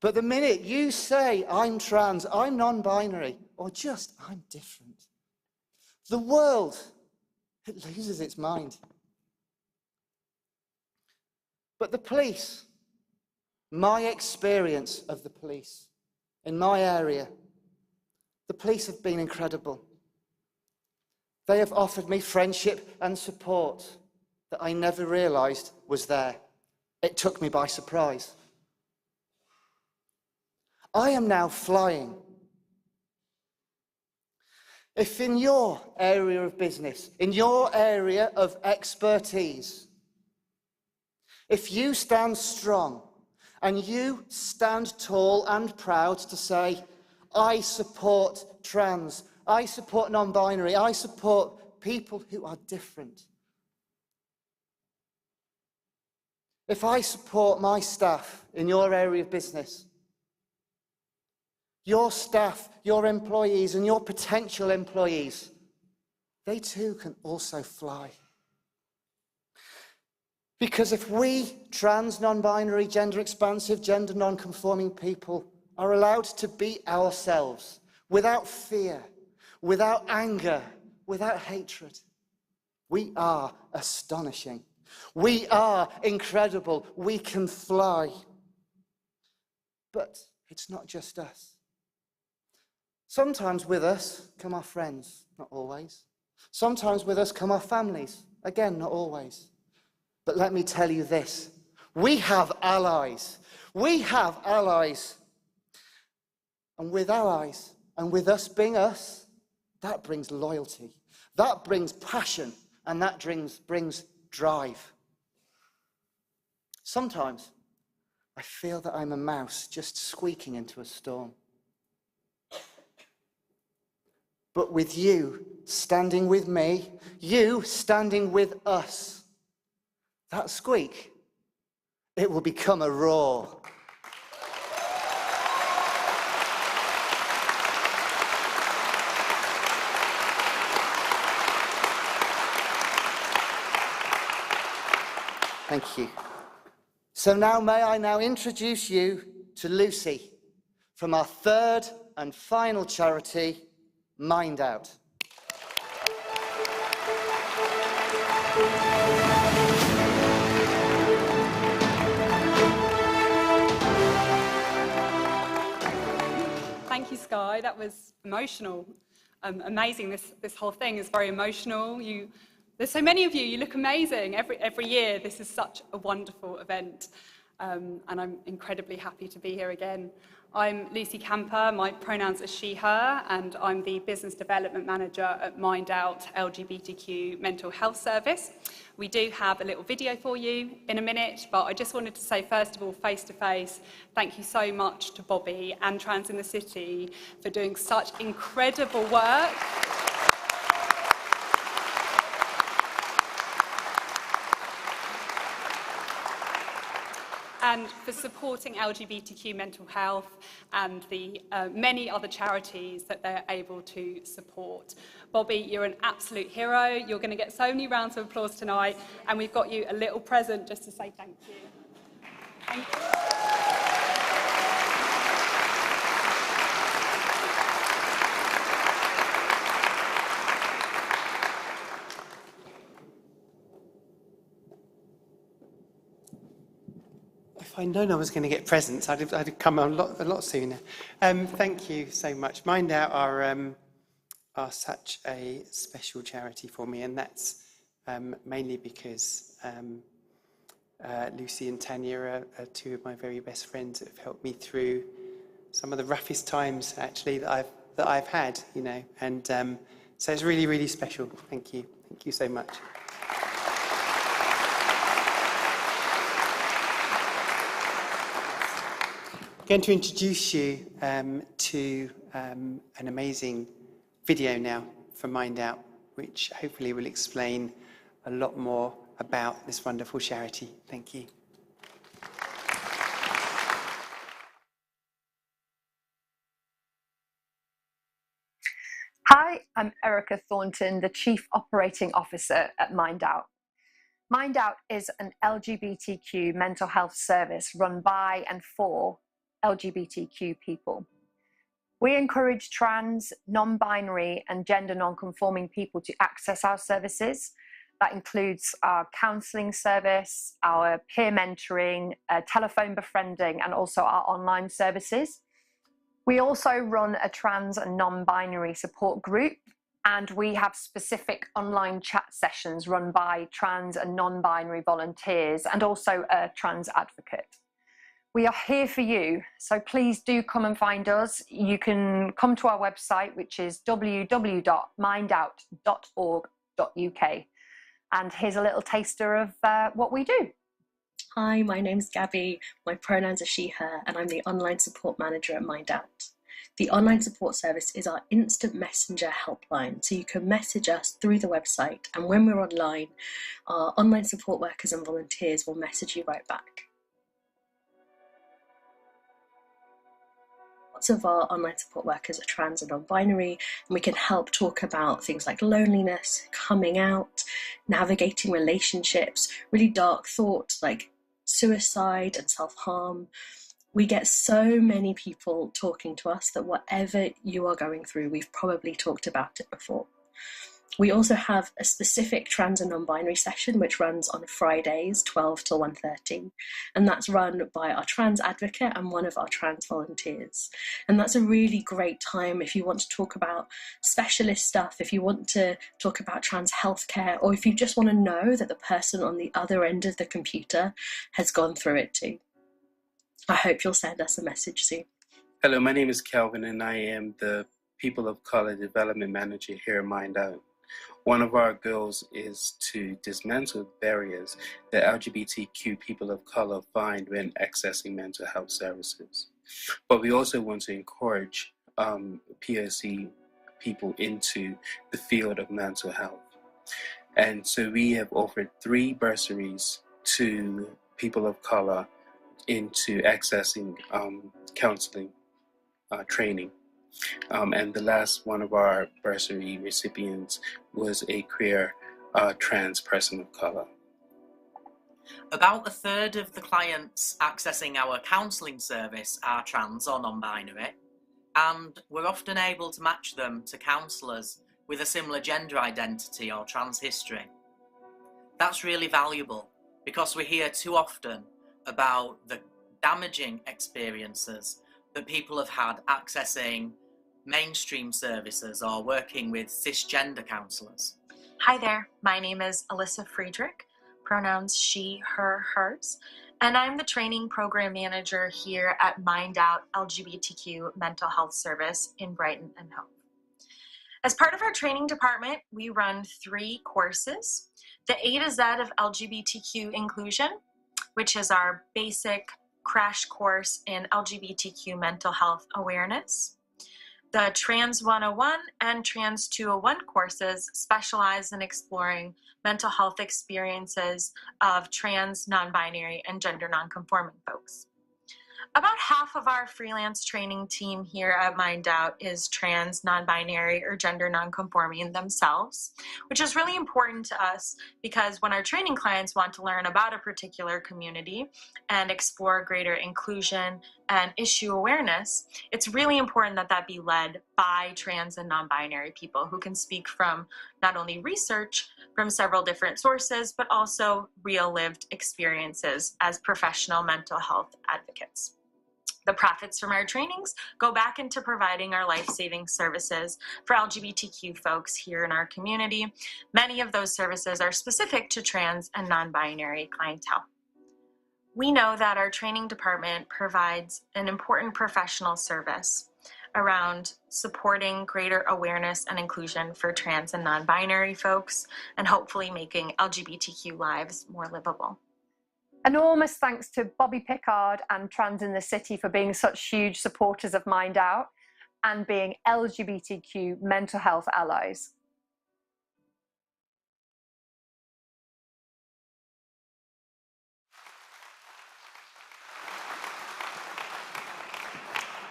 But the minute you say, "I'm trans, I'm non-binary," or just, "I'm different," the world, it loses its mind. But the police, my experience of the police in my area, the police have been incredible. They have offered me friendship and support that I never realised was there. It took me by surprise. I am now flying. If in your area of business, in your area of expertise, if you stand strong and you stand tall and proud to say, "I support trans, I support non-binary, I support people who are different." If I support my staff in your area of business, your staff, your employees, and your potential employees, they too can also fly. Because if we, trans, non-binary, gender-expansive, gender non-conforming people, are allowed to be ourselves without fear, without anger, without hatred, we are astonishing. We are incredible. We can fly. But it's not just us. Sometimes with us come our friends, not always. Sometimes with us come our families, again, not always. But let me tell you this, we have allies. We have allies. And with allies, and with us being us, that brings loyalty, that brings passion, and that brings drive. Sometimes I feel that I'm a mouse just squeaking into a storm. But with you standing with me, you standing with us, that squeak, it will become a roar. Thank you. So now may I now introduce you to Lucy from our third and final charity, MindOut. Thank you, Sky. That was emotional. Amazing. This whole thing is very emotional. There's so many of you. You look amazing every year. This is such a wonderful event, and I'm incredibly happy to be here again. I'm Lucy Camper. My pronouns are she, her, and I'm the Business Development Manager at MindOut LGBTQ Mental Health Service. We do have a little video for you in a minute, but I just wanted to say, first of all, face to face, thank you so much to Bobby and Trans in the City for doing such incredible work. and for supporting LGBTQ mental health and the many other charities that they're able to support. Bobby, you're an absolute hero. You're going to get so many rounds of applause tonight, and we've got you a little present just to say thank you. Thank you. If I'd known I was going to get presents, I'd have come a lot sooner. Thank you so much. MindOut are such a special charity for me, and that's mainly because Lucy and Tanya are two of my very best friends that have helped me through some of the roughest times, actually, that I've had, you know. And so it's really, really special. Thank you. Thank you so much. I'm going to introduce you to an amazing video now from MindOut, which hopefully will explain a lot more about this wonderful charity. Thank you. Hi, I'm Erica Thornton, the Chief Operating Officer at MindOut. MindOut is an LGBTQ mental health service run by and for LGBTQ people. We encourage trans, non-binary and gender non-conforming people to access our services. That includes our counselling service, our peer mentoring, telephone befriending, and also our online services. We also run a trans and non-binary support group, and we have specific online chat sessions run by trans and non-binary volunteers and also a trans advocate. We are here for you, so please do come and find us. You can come to our website, which is www.mindout.org.uk. And here's a little taster of what we do. Hi, my name's Gabby. My pronouns are she, her, and I'm the online support manager at MindOut. The online support service is our instant messenger helpline, so you can message us through the website, and when we're online, our online support workers and volunteers will message you right back. Lots of our online support workers are trans and non-binary, and we can help talk about things like loneliness, coming out, navigating relationships, really dark thoughts like suicide and self-harm. We get so many people talking to us that whatever you are going through, we've probably talked about it before. We also have a specific trans and non-binary session which runs on Fridays, 12 till 1:30, and that's run by our trans advocate and one of our trans volunteers. And that's a really great time if you want to talk about specialist stuff, if you want to talk about trans healthcare, or if you just want to know that the person on the other end of the computer has gone through it too. I hope you'll send us a message soon. Hello, my name is Kelvin and I am the People of Color Development Manager here at MindOut. One of our goals is to dismantle barriers that LGBTQ people of color find when accessing mental health services. But we also want to encourage POC people into the field of mental health. And so we have offered 3 bursaries to people of color into accessing counseling training. And the last one of our bursary recipients was a queer trans person of color. About a third of the clients accessing our counselling service are trans or non-binary, and we're often able to match them to counsellors with a similar gender identity or trans history. That's really valuable because we hear too often about the damaging experiences that people have had accessing mainstream services or working with cisgender counsellors. Hi there, my name is Alyssa Friedrich, pronouns she, her, hers, and I'm the training program manager here at MindOut LGBTQ Mental Health Service in Brighton and Hove. As part of our training department, we run 3 courses. The A to Z of LGBTQ inclusion, which is our basic crash course in LGBTQ mental health awareness. The Trans 101 and Trans 201 courses specialize in exploring mental health experiences of trans, non-binary, and gender non-conforming folks. About half of our freelance training team here at MindOut is trans, non-binary, or gender non-conforming themselves, which is really important to us because when our training clients want to learn about a particular community and explore greater inclusion and issue awareness, it's really important that that be led by trans and non-binary people who can speak from not only research from several different sources, but also real lived experiences as professional mental health advocates. The profits from our trainings go back into providing our life-saving services for LGBTQ folks here in our community. Many of those services are specific to trans and non-binary clientele. We know that our training department provides an important professional service around supporting greater awareness and inclusion for trans and non-binary folks, and hopefully making LGBTQ lives more livable. Enormous thanks to Bobby Pickard and Trans in the City for being such huge supporters of MindOut and being LGBTQ mental health allies.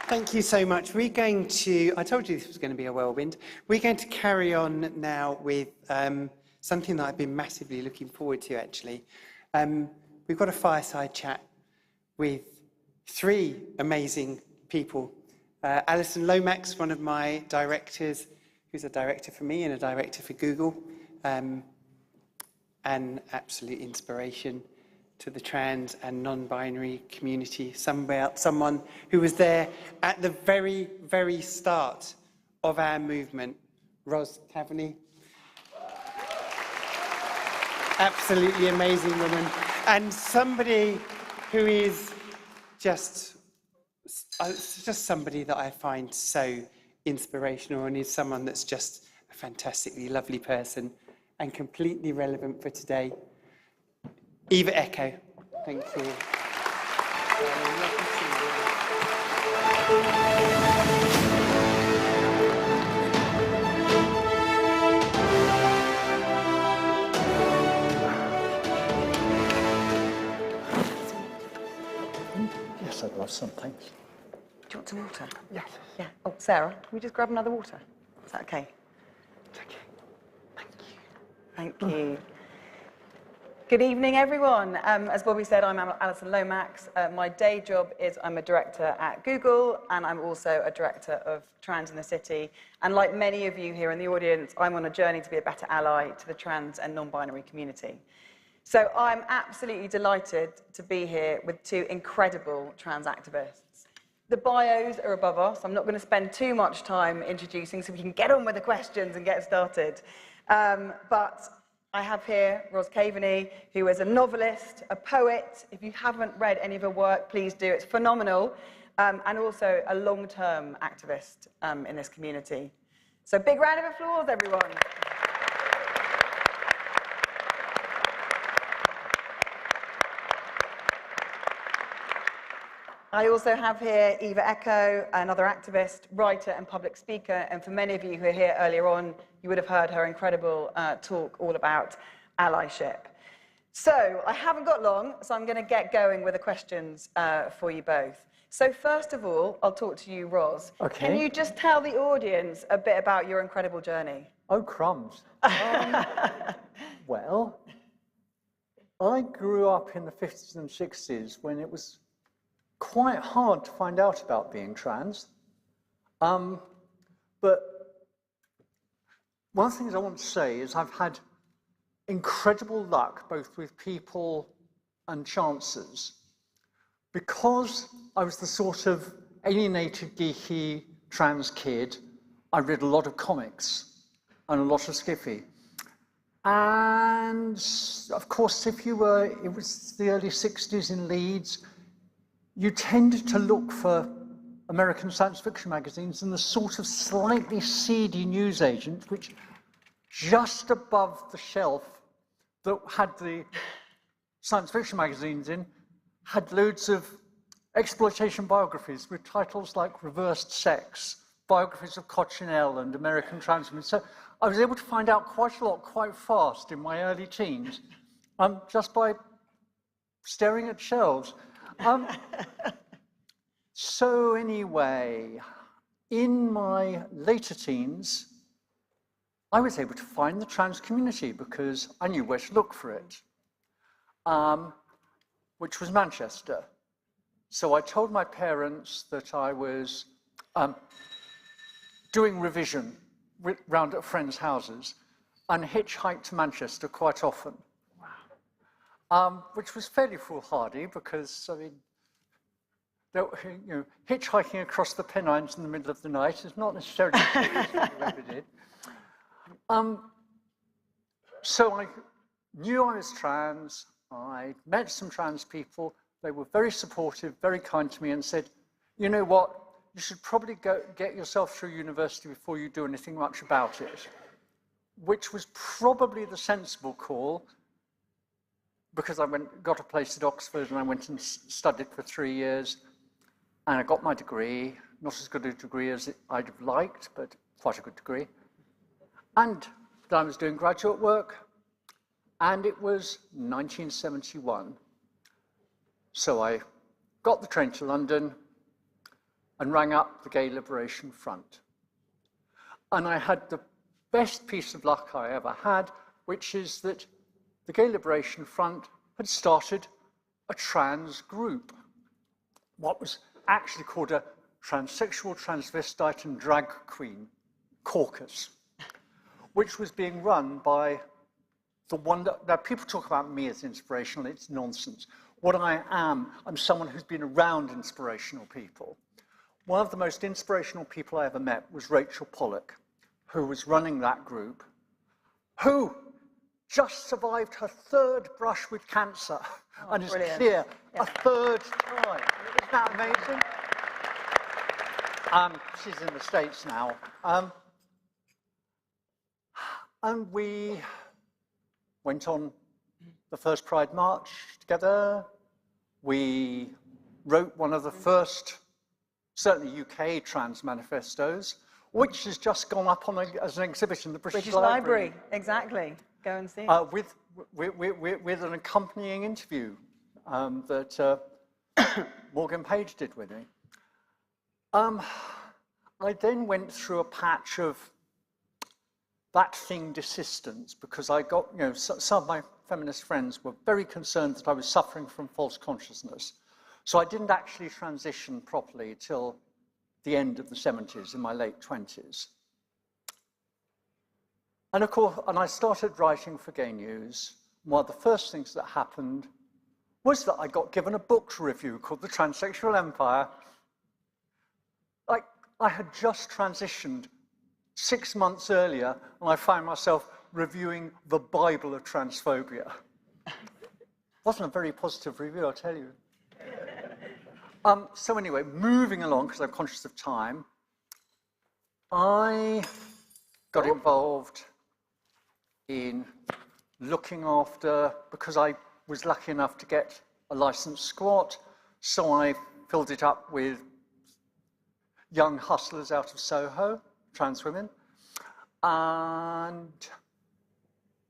Thank you so much. We're going to, I told you this was going to be a whirlwind. We're going to carry on now with something that I've been massively looking forward to, actually. We've got a fireside chat with three amazing people. Alison Lomax, one of my directors, who's a director for me and a director for Google, an absolute inspiration to the trans and non-binary community, someone who was there at the very, very start of our movement, Ros Taverny. Absolutely amazing woman. And somebody who is just somebody that I find so inspirational and is someone that's just a fantastically lovely person and completely relevant for today. Eva Echo, thank you. Yes, I'd love some, thanks. Do you want some water? Yes. Yeah. Oh, Sarah, can we just grab another water? Is that okay? It's okay. Thank you. Good evening, everyone. As Bobby said, I'm Alison Lomax. My day job is I'm a director at Google, and I'm also a director of Trans in the City. And like many of you here in the audience, I'm on a journey to be a better ally to the trans and non-binary community. So I'm absolutely delighted to be here with two incredible trans activists. The bios are above us. I'm not going to spend too much time introducing so we can get on with the questions and get started. But I have here Ros Taverny, who is a novelist, a poet. If you haven't read any of her work, please do. It's phenomenal. And also a long-term activist in this community. So big round of applause, everyone. I also have here Eva Echo, another activist, writer, and public speaker. And for many of you who are here earlier on, you would have heard her incredible talk all about allyship. So I haven't got long, so I'm going to get going with the questions for you both. So first of all, I'll talk to you, Ros. Okay. Can you just tell the audience a bit about your incredible journey? Oh, crumbs. Well, I grew up in the 50s and 60s when it was quite hard to find out about being trans. But one of the things I want to say is I've had incredible luck, both with people and chances, because I was the sort of alienated, geeky trans kid. I read a lot of comics and a lot of skiffy. And of course, it was the early 60s in Leeds, you tended to look for American science fiction magazines and the sort of slightly seedy newsagents which just above the shelf that had the science fiction magazines in had loads of exploitation biographies with titles like Reversed Sex, biographies of Cochinelle and American trans women. So I was able to find out quite a lot quite fast in my early teens, just by staring at shelves. So anyway, in my later teens, I was able to find the trans community because I knew where to look for it, which was Manchester. So I told my parents that I was doing revision round at friends' houses and hitchhiked to Manchester quite often. Wow. Which was fairly foolhardy because, I mean, hitchhiking across the Pennines in the middle of the night is not necessarily what you ever did. So I knew I was trans. I met some trans people. They were very supportive, very kind to me, and said, you know what, you should probably get yourself through university before you do anything much about it, which was probably the sensible call, because I got a place at Oxford and I went and studied for 3 years, and I got my degree, not as good a degree as I'd have liked, but quite a good degree. And then I was doing graduate work, and it was 1971. So I got the train to London and rang up the Gay Liberation Front. And I had the best piece of luck I ever had, which is that the Gay Liberation Front had started a trans group, what was actually called a transsexual, transvestite and drag queen caucus, which was being run by the one that, now people talk about me as inspirational, it's nonsense. What I am, I'm someone who's been around inspirational people. One of the most inspirational people I ever met was Rachel Pollock, who was running that group, who just survived her 3rd brush with cancer and is clear a 3rd time. Isn't that amazing? She's in the States now. And we went on the first Pride March together. We wrote one of the first, certainly UK trans manifestos, which has just gone up on as an exhibit in the British Library. Exactly. Go and see. With an accompanying interview that Morgan Page did with me. I then went through a patch of that thing desistance because I got, some of my feminist friends were very concerned that I was suffering from false consciousness. So I didn't actually transition properly till the end of the 70s, in my late 20s. And of course, I started writing for Gay News. One of the first things that happened was that I got given a book to review called The Transsexual Empire. I had just transitioned 6 months earlier, and I found myself reviewing the Bible of transphobia. Wasn't a very positive review, I'll tell you. So anyway, moving along, because I'm conscious of time, I got involved in looking after, because I was lucky enough to get a licensed squat, so I filled it up with young hustlers out of Soho, trans women. And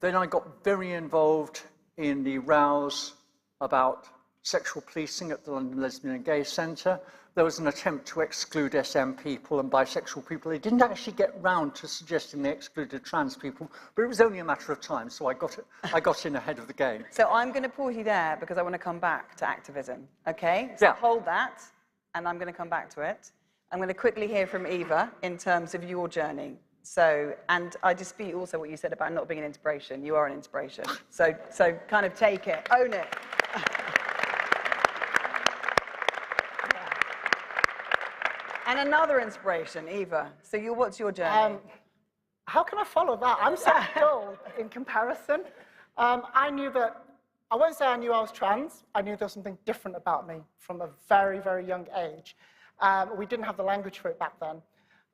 then I got very involved in the rows about sexual policing at the London Lesbian and Gay Centre. There was an attempt to exclude SM people and bisexual people. They didn't actually get round to suggesting they excluded trans people, but it was only a matter of time, so I got in ahead of the game. So I'm going to pause you there because I want to come back to activism, okay? So hold that, and I'm going to come back to it. I'm going to quickly hear from Eva in terms of your journey. So, and I dispute also what you said about not being an inspiration. You are an inspiration. So kind of take it, own it. And another inspiration, Eva. So what's your journey? How can I follow that? I'm so dull in comparison. I knew that, I won't say I knew I was trans. I knew there was something different about me from a very, very young age. We didn't have the language for it back then.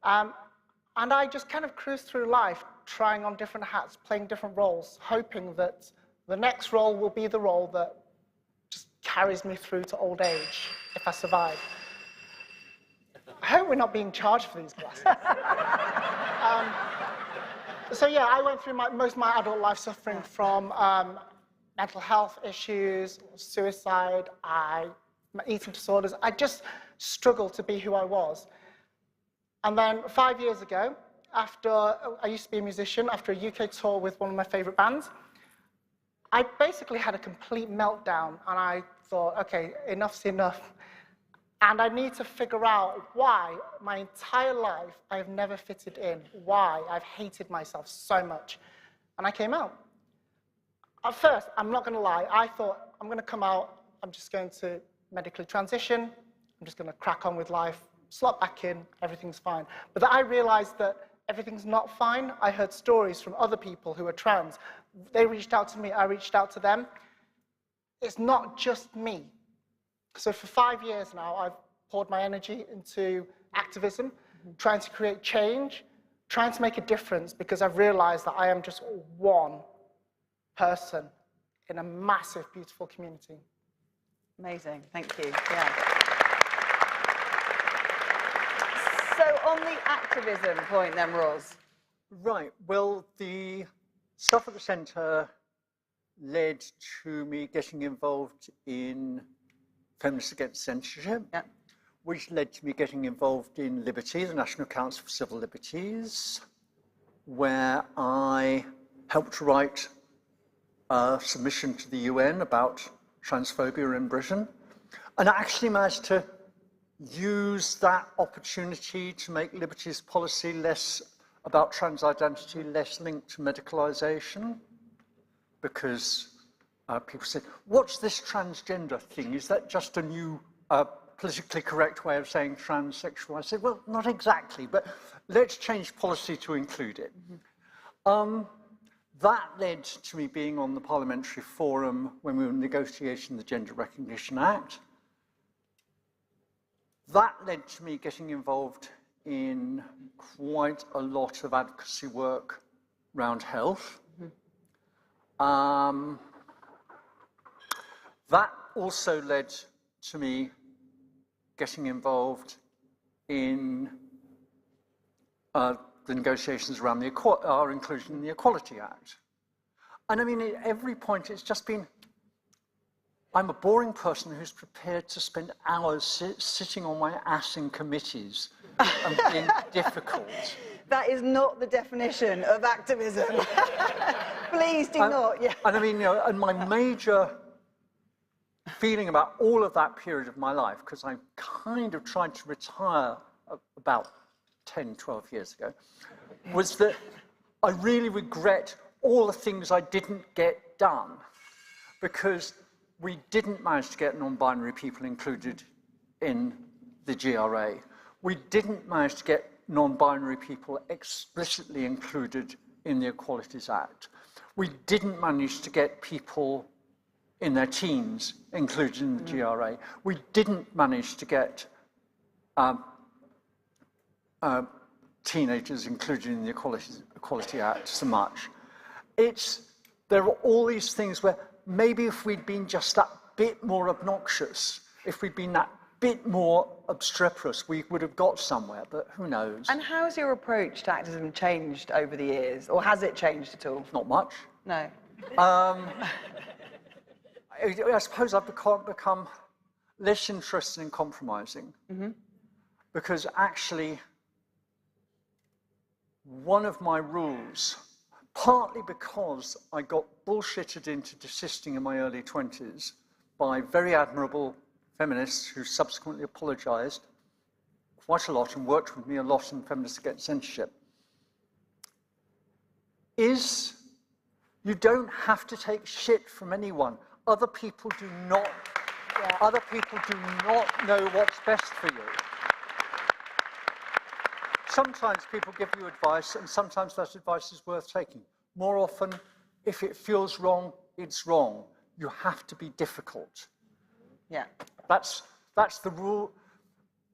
And I just kind of cruised through life, trying on different hats, playing different roles, hoping that the next role will be the role that just carries me through to old age, if I survive. I hope we're not being charged for these glasses. So yeah, I went through most of my adult life suffering from mental health issues, suicide, eating disorders. I just struggled to be who I was. And then 5 years ago, after I used to be a musician, after a UK tour with one of my favorite bands, I basically had a complete meltdown, and I thought, okay, enough's enough. And I need to figure out why my entire life I have never fitted in, why I've hated myself so much. And I came out. At first, I'm not going to lie, I thought, I'm going to come out, I'm just going to medically transition, I'm just going to crack on with life, slot back in, everything's fine. But then I realized that everything's not fine. I heard stories from other people who are trans. They reached out to me, I reached out to them. It's not just me. So for 5 years now, I've poured my energy into activism, trying to create change, trying to make a difference, because I've realized that I am just one person in a massive, beautiful community. Amazing, thank you. Yeah. So on the activism point then, Roz. Right, well, the stuff at the centre led to me getting involved in Feminists Against Censorship, which led to me getting involved in Liberty, the National Council for Civil Liberties, where I helped write a submission to the UN about transphobia in Britain, and I actually managed to use that opportunity to make Liberty's policy less about trans identity, less linked to medicalisation, because people said, what's this transgender thing? Is that just a new politically correct way of saying transsexual? I said, well, not exactly, but let's change policy to include it. That led to me being on the Parliamentary Forum when we were negotiating the Gender Recognition Act. That led to me getting involved in quite a lot of advocacy work around health. That also led to me getting involved in the negotiations around our inclusion in the Equality Act. And I mean, at every point, it's just been, I'm a boring person who's prepared to spend hours sitting on my ass in committees and being difficult. That is not the definition of activism. Please do not. Yeah. And I mean, you know, and my major feeling about all of that period of my life, because I kind of tried to retire about 10, 12 years ago, was that I really regret all the things I didn't get done, because we didn't manage to get non-binary people included in the GRA. We didn't manage to get non-binary people explicitly included in the Equalities Act. We didn't manage to get people in their teens included in the GRA. We didn't manage to get teenagers included in the Equality Act so much. There are all these things where maybe if we'd been just that bit more obnoxious, if we'd been that bit more obstreperous, we would have got somewhere, but who knows? And how has your approach to activism changed over the years, or has it changed at all? Not much. No. I suppose I've become less interested in compromising, because actually one of my rules, partly because I got bullshitted into desisting in my early 20s by very admirable feminists who subsequently apologized quite a lot and worked with me a lot in Feminists Against Censorship, is you don't have to take shit from anyone. Other people do not know what's best for you. Sometimes people give you advice, and sometimes that advice is worth taking. More often, if it feels wrong, it's wrong. You have to be difficult. Yeah. That's the rule.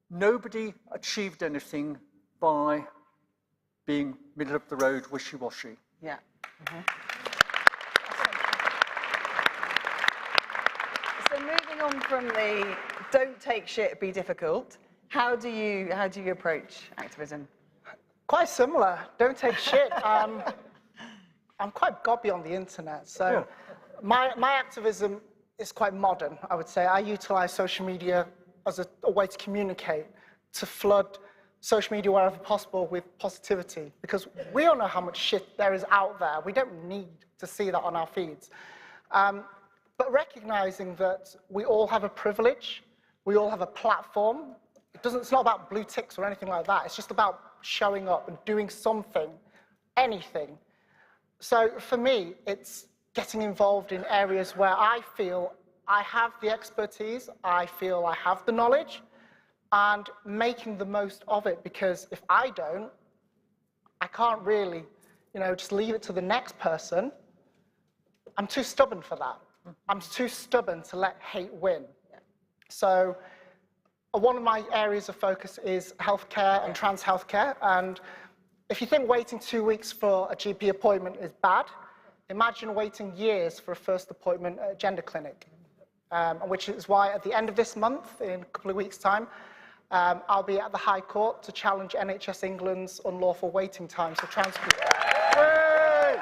Nobody achieved anything by being middle of the road, wishy-washy. Yeah. So moving on from the don't take shit, be difficult, How do you approach activism? Quite similar. Don't take shit. I'm quite gobby on the internet, so my activism is quite modern, I would say. I utilize social media as a way to communicate, to flood social media wherever possible with positivity, because we all know how much shit there is out there. We don't need to see that on our feeds. But recognizing that we all have a privilege, we all have a platform. It's not about blue ticks or anything like that. It's just about showing up and doing something, anything. So for me, it's getting involved in areas where I feel I have the expertise, I feel I have the knowledge, and making the most of it, because if I don't, I can't really, just leave it to the next person. I'm too stubborn for that. I'm too stubborn to let hate win. So one of my areas of focus is healthcare and trans healthcare. And if you think waiting 2 weeks for a GP appointment is bad, imagine waiting years for a first appointment at a gender clinic. Which is why at the end of this month, in a couple of weeks' time, I'll be at the High Court to challenge NHS England's unlawful waiting times for trans people. Yay!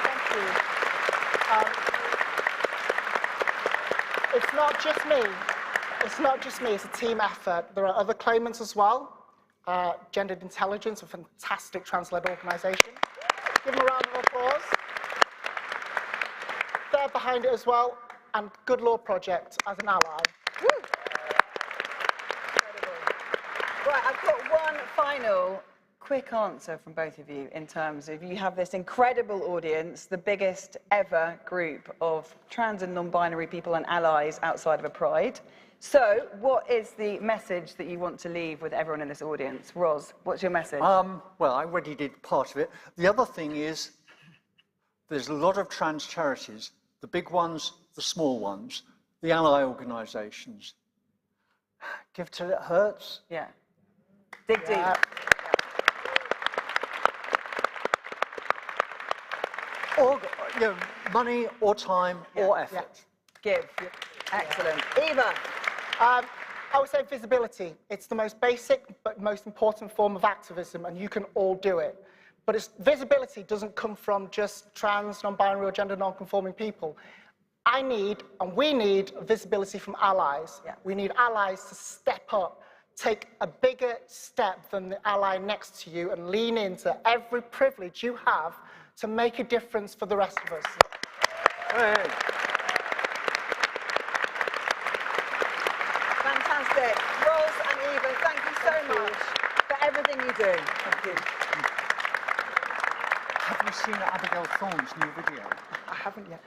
Thank you. It's not just me. It's not just me. It's a team effort. There are other claimants as well. Gendered Intelligence, a fantastic trans-led organisation. Give them a round of applause. They're behind it as well, and Good Law Project as an ally. Woo! Right, I've got one final quick answer from both of you in terms of you have this incredible audience, the biggest ever group of trans and non-binary people and allies outside of a pride. So what is the message that you want to leave with everyone in this audience? Roz, what's your message? Well, I already did part of it. The other thing is there's a lot of trans charities, the big ones, the small ones, the ally organisations. Give till it hurts. Yeah. Dig deep. Yeah. Or money or time or effort. Give. Excellent. Eva. I would say visibility. It's the most basic but most important form of activism, and you can all do it. But visibility doesn't come from just trans, non-binary, or gender non-conforming people. I need, and we need, visibility from allies. Yeah. We need allies to step up, take a bigger step than the ally next to you, and lean into every privilege you have to make a difference for the rest of us. Hey. Fantastic. Roz and Eva, thank you so much for everything you do. Thank you. Have you seen Abigail Thorne's new video? I haven't yet.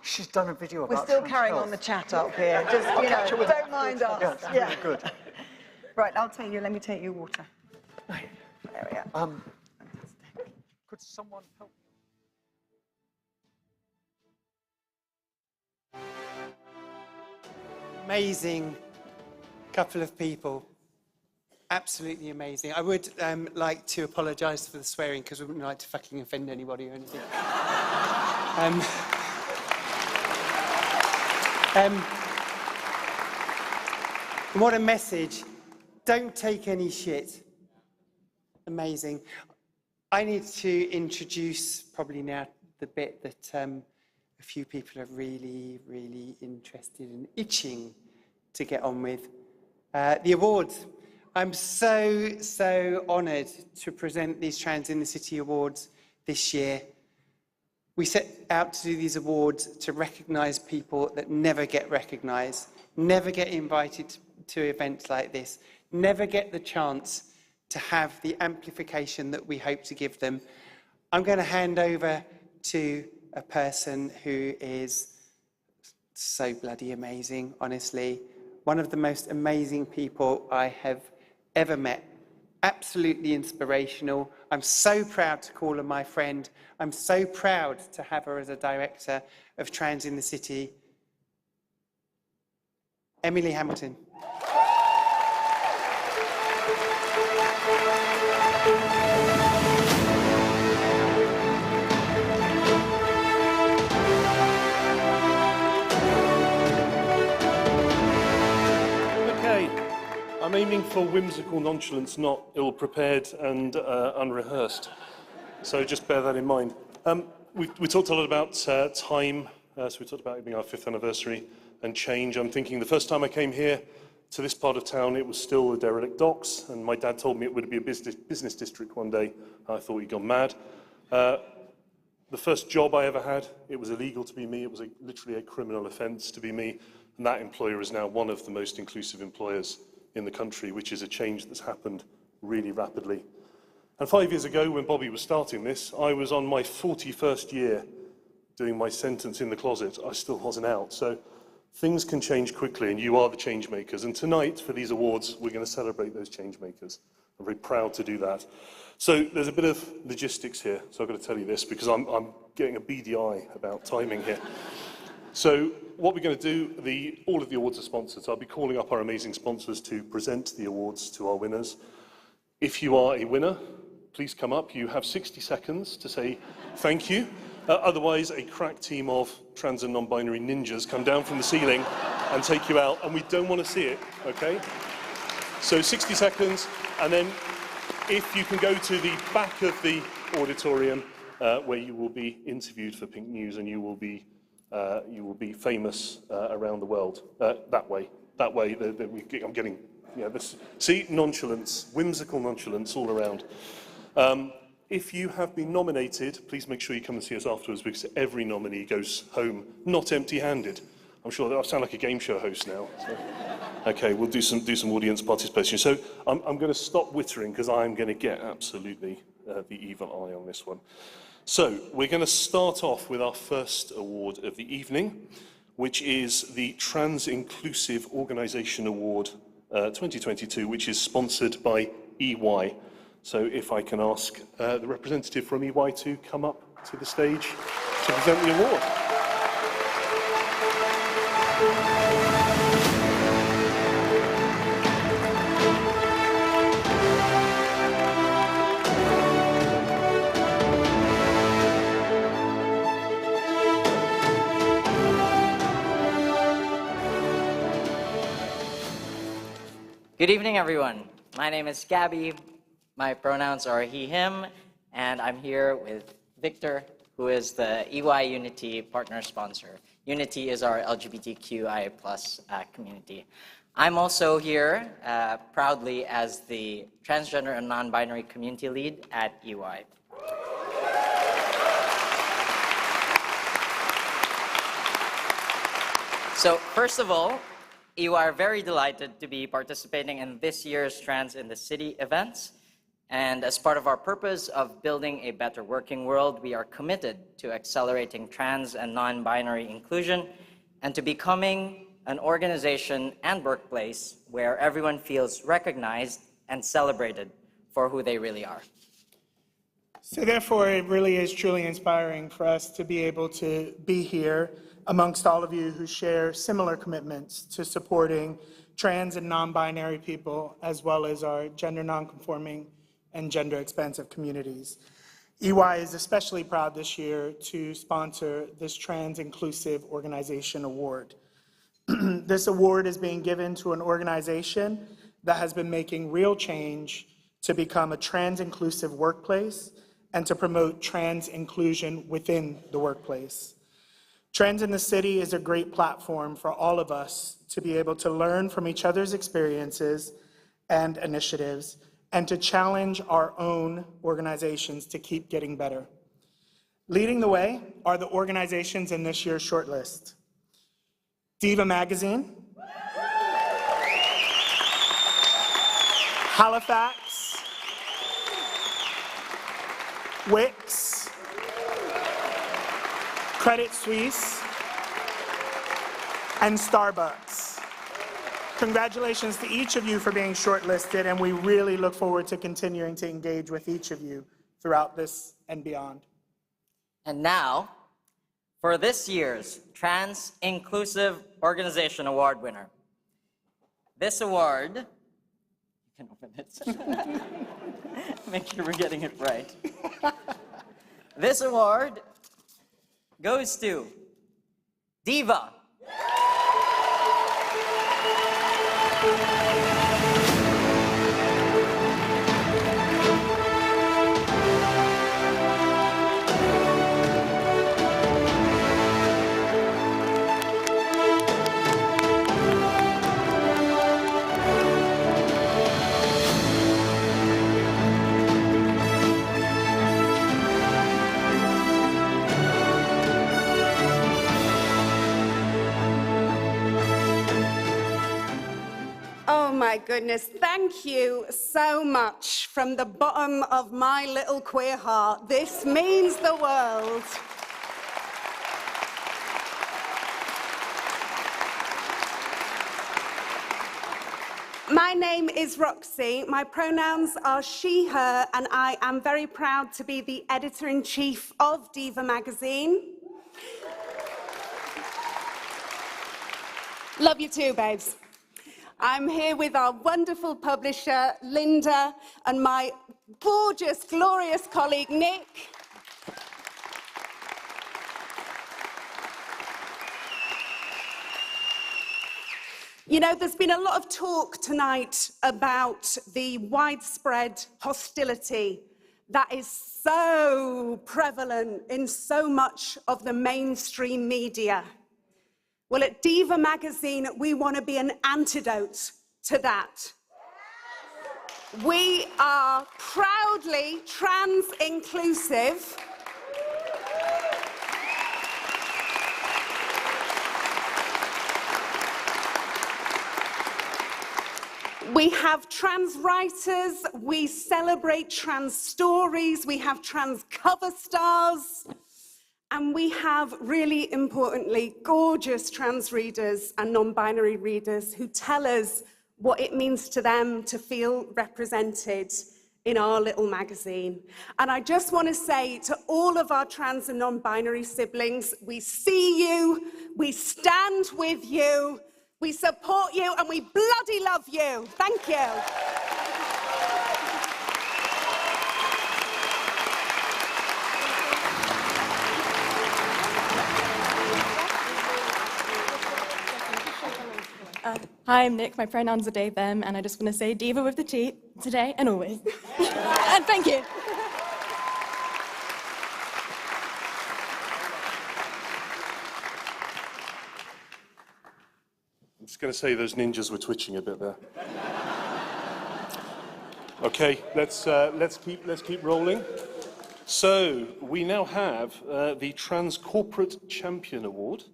She's done a video about We're still trans carrying health. on the chat up here. Just, don't mind us. Yeah, it's really good. Right, let me take your water. There we go. Fantastic. Could someone help? Amazing couple of people. Absolutely amazing. I would like to apologise for the swearing because we wouldn't like to fucking offend anybody or anything. What a message. Don't take any shit. Amazing. I need to introduce probably now the bit that a few people are really, really interested and itching to get on with. The awards. I'm so honoured to present these Trans in the City Awards this year. We set out to do these awards to recognise people that never get recognised, never get invited to events like this, never get the chance to have the amplification that we hope to give them. I'm going to hand over to a person who is so bloody amazing, honestly. One of the most amazing people I have ever met. Absolutely inspirational. I'm so proud to call her my friend. I'm so proud to have her as a director of Trans in the City. Emily Hamilton. I'm aiming for whimsical nonchalance, not ill-prepared and unrehearsed. So just bear that in mind. We talked a lot about time. So we talked about it being our 5th anniversary and change. I'm thinking the first time I came here to this part of town, it was still the derelict docks, and my dad told me it would be a business district one day. I thought he'd gone mad. The first job I ever had, it was illegal to be me. It was literally a criminal offence to be me. And that employer is now one of the most inclusive employers in the country, which is a change that's happened really rapidly. And 5 years ago, when Bobby was starting this, I was on my 41st year doing my sentence in the closet. I still wasn't out. So things can change quickly, and you are the change makers. And tonight, for these awards, we're going to celebrate those change makers. I'm very proud to do that. So there's a bit of logistics here, so I've got to tell you this, because I'm getting a beady eye about timing here. So what we're going to do, all of the awards are sponsored, so I'll be calling up our amazing sponsors to present the awards to our winners. If you are a winner, please come up. You have 60 seconds to say thank you. Otherwise, a crack team of trans and non-binary ninjas come down from the ceiling and take you out, and we don't want to see it, okay? So 60 seconds, and then if you can go to the back of the auditorium where you will be interviewed for Pink News, and you will be famous around the world. That way. I'm getting, this. See, nonchalance, whimsical nonchalance all around. If you have been nominated, please make sure you come and see us afterwards, because every nominee goes home not empty-handed. I'm sure that I sound like a game show host now. So. Okay, we'll do some audience participation. So I'm going to stop wittering, because I'm going to get absolutely the evil eye on this one. So we're going to start off with our first award of the evening, which is the Trans Inclusive Organisation Award 2022, which is sponsored by EY. So if I can ask the representative from EY to come up to the stage to present the award. Good evening, everyone. My name is Gabby. My pronouns are he, him, and I'm here with Victor, who is the EY Unity partner sponsor. Unity is our LGBTQIA+ community. I'm also here proudly as the transgender and non-binary community lead at EY. So first of all, EY are very delighted to be participating in this year's Trans in the City events. And as part of our purpose of building a better working world, we are committed to accelerating trans and non-binary inclusion and to becoming an organization and workplace where everyone feels recognized and celebrated for who they really are. So therefore, it really is truly inspiring for us to be able to be here amongst all of you who share similar commitments to supporting trans and non-binary people, as well as our gender non-conforming and gender expansive communities. EY is especially proud this year to sponsor this Trans Inclusive Organization Award. This award is being given to an organization that has been making real change to become a trans-inclusive workplace and to promote trans inclusion within the workplace. Trans in the City is a great platform for all of us to be able to learn from each other's experiences and initiatives and to challenge our own organizations to keep getting better. Leading the way are the organizations in this year's shortlist: Diva Magazine, Halifax, Wix, Credit Suisse, and Starbucks. Congratulations to each of you for being shortlisted, and we really look forward to continuing to engage with each of you throughout this and beyond. And now, for this year's Trans Inclusive Organization Award winner. This award, you can open it. Make sure we're getting it right. This award goes to Diva. my goodness, thank you so much from the bottom of my little queer heart. This means the world. My name is Roxy. My pronouns are she, her, and I am very proud to be the editor-in-chief of Diva magazine. Love you too, babes. I'm here with our wonderful publisher, Linda, and my gorgeous, glorious colleague, Nick. You know, there's been a lot of talk tonight about the widespread hostility that is so prevalent in so much of the mainstream media. Well, at Diva magazine, we want to be an antidote to that. We are proudly trans-inclusive. We have trans writers, we celebrate trans stories, we have trans cover stars, and we have, really importantly, gorgeous trans readers and non-binary readers who tell us what it means to them to feel represented in our little magazine. And I just want to say to all of our trans and non-binary siblings, we see you, we stand with you, we support you, and we bloody love you. Thank you. Hi, I'm Nick. My pronouns are they, them, and I just want to say Diva with the T today and always. And thank you. I'm just going to say those ninjas were twitching a bit there. Okay, let's keep rolling. So we now have the Trans Corporate Champion Award,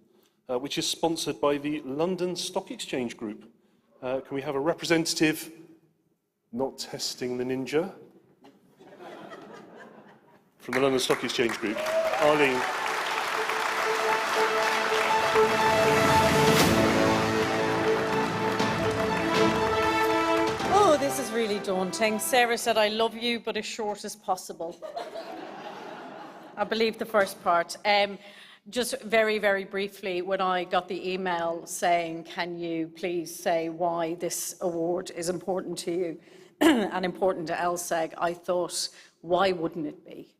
which is sponsored by the London Stock Exchange Group. Can we have a representative not testing the ninja from the London Stock Exchange Group? Arlene. Oh, this is really daunting. Sarah said, I love you, but as short as possible. I believe the first part. Just very, very briefly, when I got the email saying, can you please say why this award is important to you and important to LSEG, I thought, why wouldn't it be?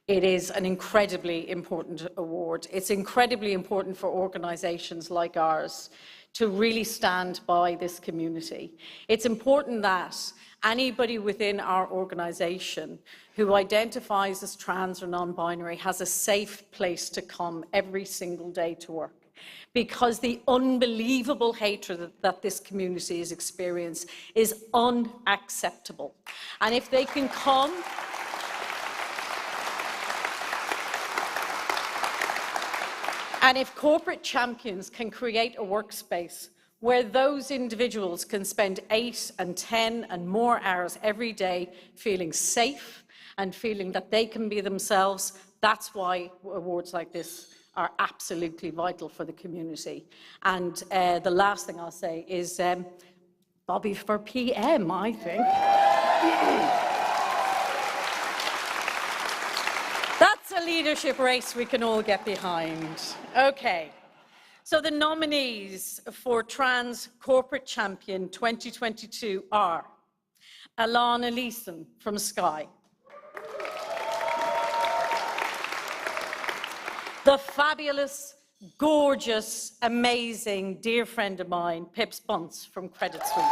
It is an incredibly important award. It's incredibly important for organisations like ours to really stand by this community. It's important that anybody within our organisation who identifies as trans or non-binary has a safe place to come every single day to work. Because the unbelievable hatred that this community has experienced is unacceptable. And if they can come and if corporate champions can create a workspace where those individuals can spend 8 and 10 and more hours every day feeling safe and feeling that they can be themselves, that's why awards like this are absolutely vital for the community. And the last thing I'll say is Bobby for PM, I think. That's a leadership race we can all get behind. Okay. So the nominees for Trans Corporate Champion 2022 are Alana Leeson from Sky, the fabulous, gorgeous, amazing, dear friend of mine, Pips Bunce from Credit Suisse,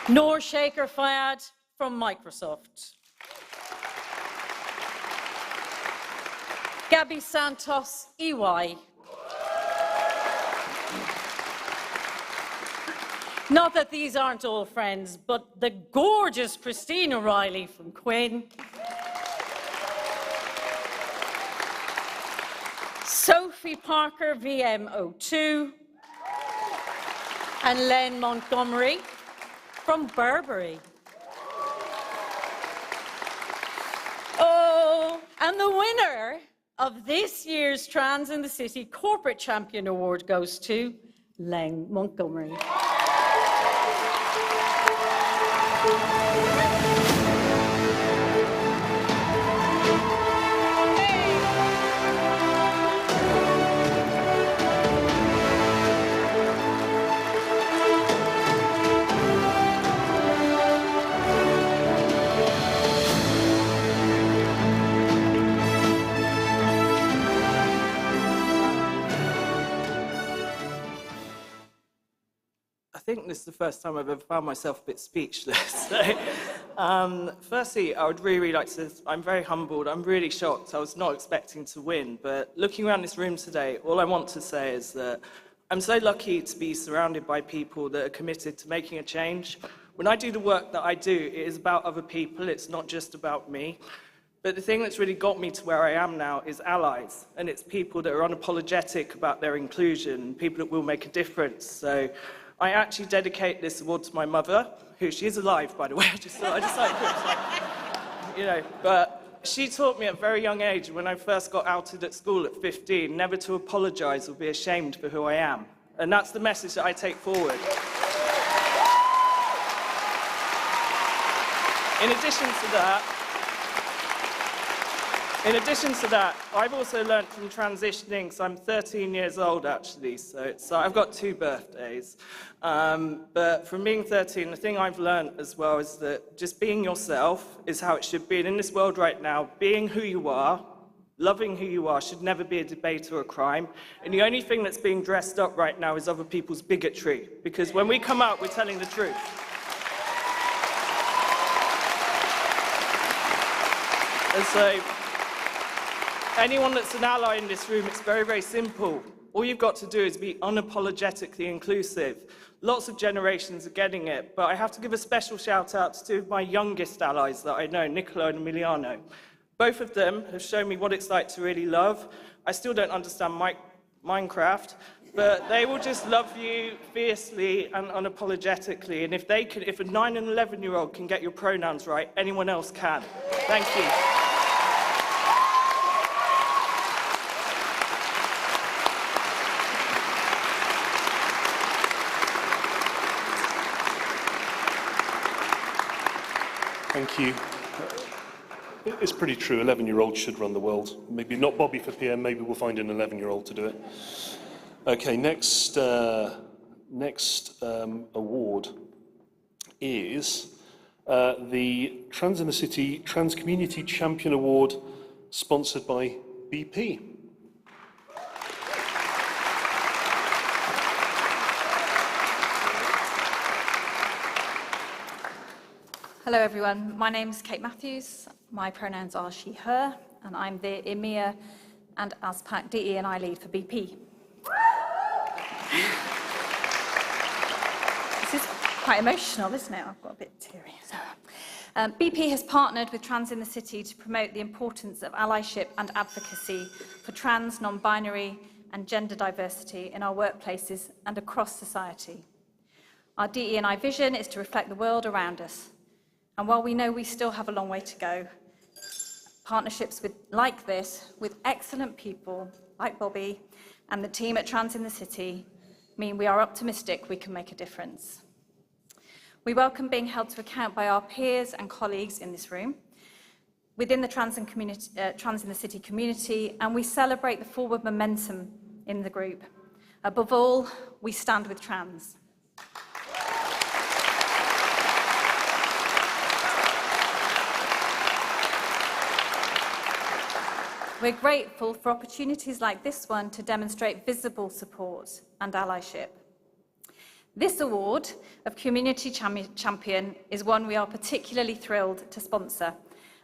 Noor Shaker Fayad from Microsoft, Gabby Santos, EY. Not that these aren't all friends, but the gorgeous Christina Riley from Quinn. Sophie Parker, VM02, and Len Montgomery from Burberry. Oh, and the winner of this year's Trans in the City Corporate Champion Award goes to Len Montgomery. I think this is the first time I've ever found myself a bit speechless. Firstly, I would really like to say I'm very humbled. I'm really shocked. I was not expecting to win. But looking around this room today, all I want to say is that I'm so lucky to be surrounded by people that are committed to making a change. When I do the work that I do, it is about other people. It's not just about me. But the thing that's really got me to where I am now is allies. And it's people that are unapologetic about their inclusion, people that will make a difference. So I actually dedicate this award to my mother, who she is alive, by the way. I just like, you know, but she taught me at a very young age, when I first got outed at school at 15, never to apologise or be ashamed for who I am. And that's the message that I take forward. In addition to that, I've also learnt from transitioning, so I'm 13 years old actually, so I've got 2 birthdays. But from being 13, the thing I've learnt as well is that just being yourself is how it should be. And in this world right now, being who you are, loving who you are should never be a debate or a crime. And the only thing that's being dressed up right now is other people's bigotry, because when we come out, we're telling the truth. And so, anyone that's an ally in this room, it's very, very simple. All you've got to do is be unapologetically inclusive. Lots of generations are getting it, but I have to give a special shout out to 2 of my youngest allies that I know, Nicola and Emiliano. Both of them have shown me what it's like to really love. I still don't understand Minecraft, but they will just love you fiercely and unapologetically. And if a 9 and 11-year-old can get your pronouns right, anyone else can. Thank you. Thank you. It's pretty true, 11-year-olds should run the world. Maybe not Bobby for PM, maybe we'll find an 11-year-old to do it. Okay, next award is the Trans in the City Trans Community Champion Award, sponsored by BP. Hello everyone, my name is Kate Matthews, my pronouns are she, her, and I'm the EMEA and ASPAC DE&I lead for BP. This is quite emotional, isn't it? I've got a bit teary. BP has partnered with Trans in the City to promote the importance of allyship and advocacy for trans, non-binary and gender diversity in our workplaces and across society. Our DE&I vision is to reflect the world around us. And while we know we still have a long way to go, partnerships like this with excellent people like Bobby and the team at Trans in the City mean we are optimistic we can make a difference. We welcome being held to account by our peers and colleagues in this room, within the Trans in the City community, and we celebrate the forward momentum in the group. Above all, we stand with trans. We're grateful for opportunities like this one to demonstrate visible support and allyship. This award of Community Champion is one we are particularly thrilled to sponsor,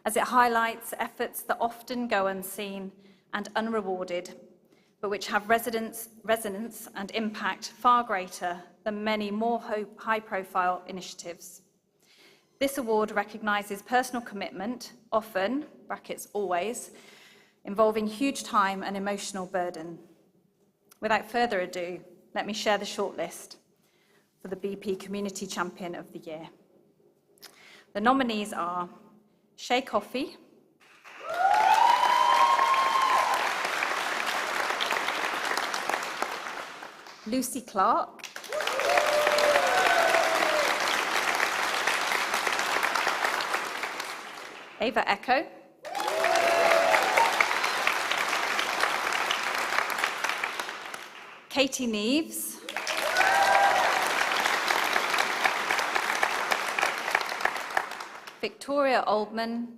as it highlights efforts that often go unseen and unrewarded, but which have resonance and impact far greater than many more high-profile initiatives. This award recognises personal commitment, often, brackets always, involving huge time and emotional burden. Without further ado, let me share the shortlist for the BP Community Champion of the Year. The nominees are Shay Coffey, Lucy Clark, Ava Echo, Katie Neves, Victoria Oldman,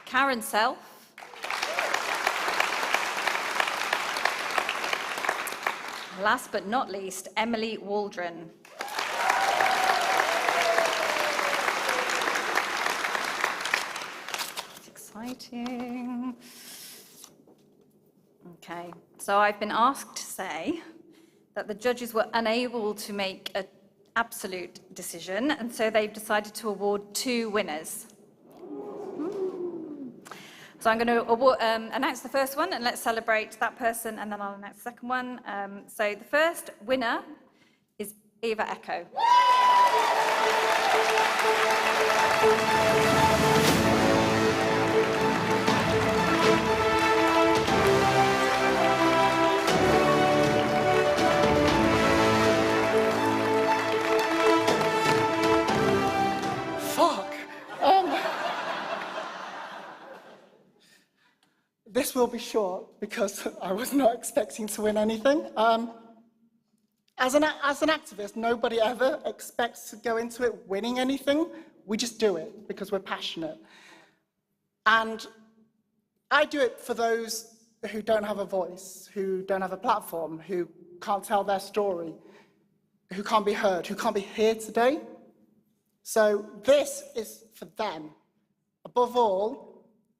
Karen Self, last but not least, Emily Waldron. It's exciting. Okay, so I've been asked to say that the judges were unable to make an absolute decision, and so they've decided to award 2 winners. So I'm going to announce the first one, and let's celebrate that person, and then I'll announce the second one. So the first winner is Ava Echo. This will be short because I was not expecting to win anything. As an activist, nobody ever expects to go into it winning anything. We just do it because we're passionate. And I do it for those who don't have a voice, who don't have a platform, who can't tell their story, who can't be heard, who can't be here today. So this is for them. Above all,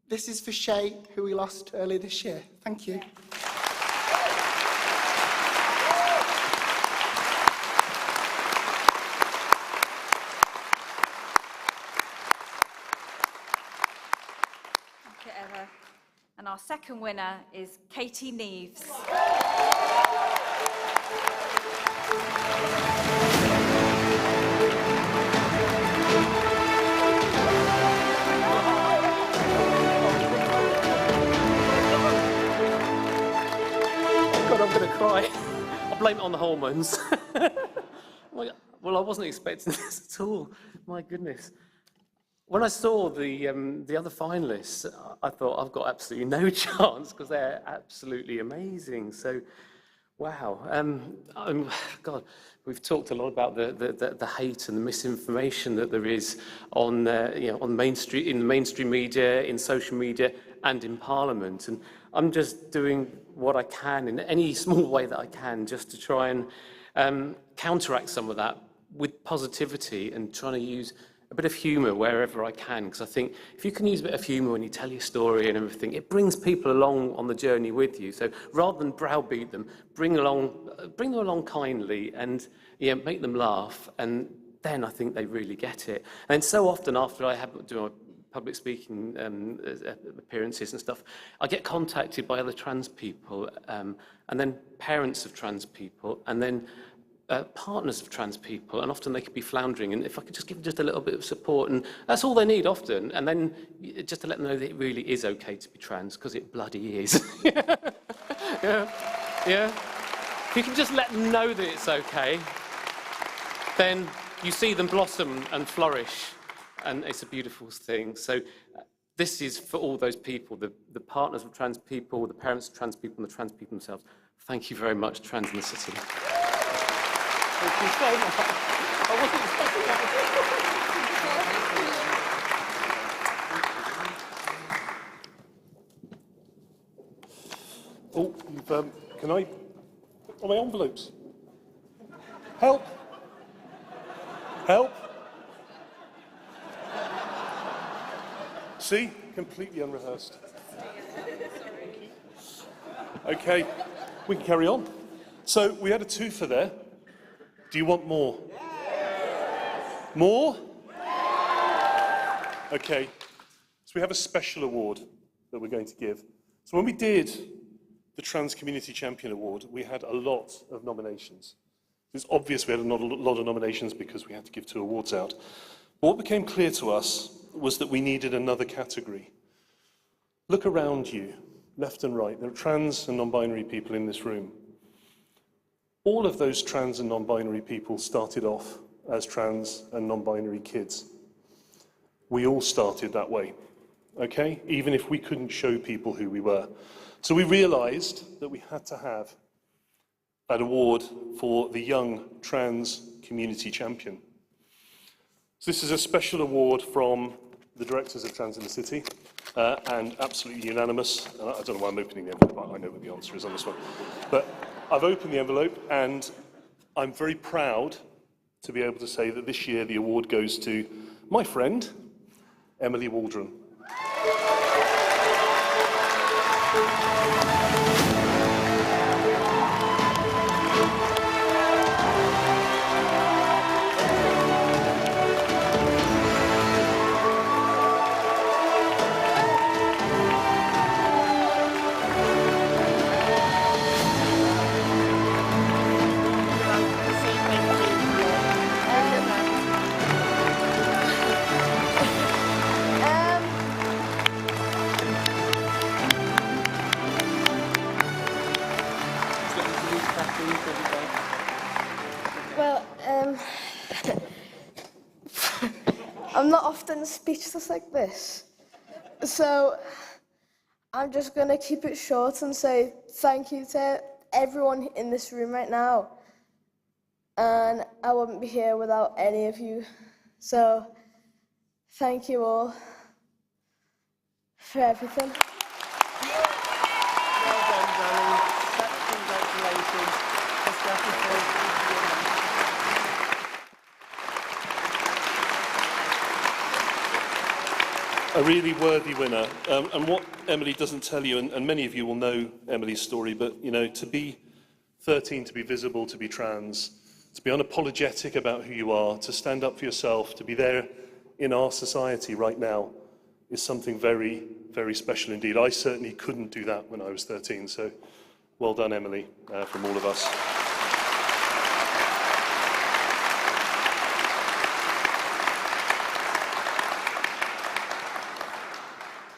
this is for Shay, who we lost earlier this year. Thank you. Thank you, Eva. And our second winner is Katie Neves. I'm going to cry. I blame it on the hormones. Well, I wasn't expecting this at all. My goodness. When I saw the other finalists, I thought I've got absolutely no chance because they're absolutely amazing. So, wow. God, we've talked a lot about the hate and the misinformation that there is on in the mainstream media, in social media, and in Parliament. And I'm just doing what I can in any small way that I can just to try and counteract some of that with positivity and trying to use a bit of humour wherever I can, because I think if you can use a bit of humour when you tell your story and everything, it brings people along on the journey with you. So rather than browbeat them, bring them along kindly and make them laugh, and then I think they really get it. And so often after I have do public speaking appearances and stuff, I get contacted by other trans people, and then parents of trans people, and then partners of trans people, and often they could be floundering, and if I could just give them just a little bit of support, and that's all they need often, and then just to let them know that it really is okay to be trans, because it bloody is. Yeah. If you can just let them know that it's okay, then you see them blossom and flourish, and it's a beautiful thing. So this is for all those people, the partners of trans people, the parents of trans people, and the trans people themselves. Thank you very much, Trans in the City. Thank you so much. I wasn't expecting that. Oh, can I? Oh, my envelopes. Help! Help! See? Completely unrehearsed. Okay, we can carry on. So we had a twofer there. Do you want more? Yes. More? Yes. Okay, so we have a special award that we're going to give. So when we did the Trans Community Champion Award, we had a lot of nominations. It's obvious we had a lot of nominations because we had to give 2 awards out. But what became clear to us was that we needed another category. Look around you, left and right. There are trans and non-binary people in this room. All of those trans and non-binary people started off as trans and non-binary kids. We all started that way, okay? Even if we couldn't show people who we were. So we realized that we had to have an award for the Young Trans Community Champion. So this is a special award from the directors of Trans in the City, and absolutely unanimous. I don't know why I'm opening the envelope, I know what the answer is on this one. But I've opened the envelope, and I'm very proud to be able to say that this year the award goes to my friend, Emily Waldron. Well, I'm not often speechless like this, so I'm just going to keep it short and say thank you to everyone in this room right now, and I wouldn't be here without any of you, so thank you all for everything. Well done, darling. Congratulations. A really worthy winner. And what Emily doesn't tell you, and many of you will know Emily's story, but you know, to be 13, to be visible, to be trans, to be unapologetic about who you are, to stand up for yourself, to be there in our society right now is something very, very special indeed. I certainly couldn't do that when I was 13, so well done, Emily, from all of us.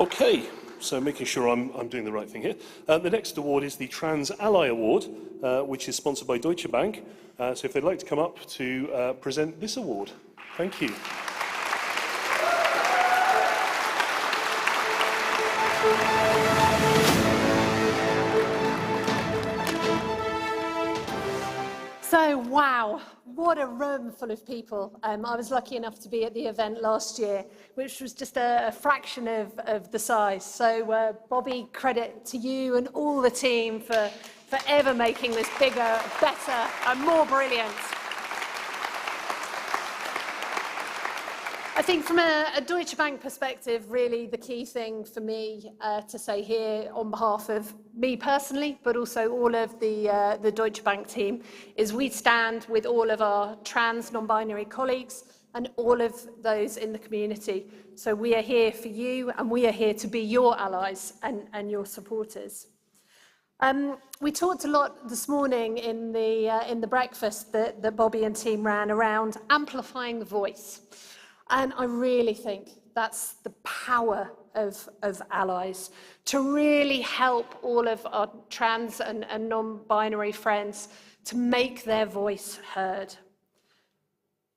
Okay, so making sure I'm doing the right thing here. The next award is the Trans Ally Award, which is sponsored by Deutsche Bank. So if they'd like to come up to present this award. Thank you. So, wow, what a room full of people. I was lucky enough to be at the event last year, which was just a fraction of the size. So, Bobby, credit to you and all the team for ever making this bigger, better, and more brilliant. I think from a Deutsche Bank perspective, really the key thing for me to say here on behalf of me personally, but also all of the Deutsche Bank team, is we stand with all of our trans, non-binary colleagues and all of those in the community. So we are here for you, and we are here to be your allies and your supporters. We talked a lot this morning in the breakfast that Bobby and team ran around amplifying the voice. And I really think that's the power of allies, to really help all of our trans and non-binary friends to make their voice heard.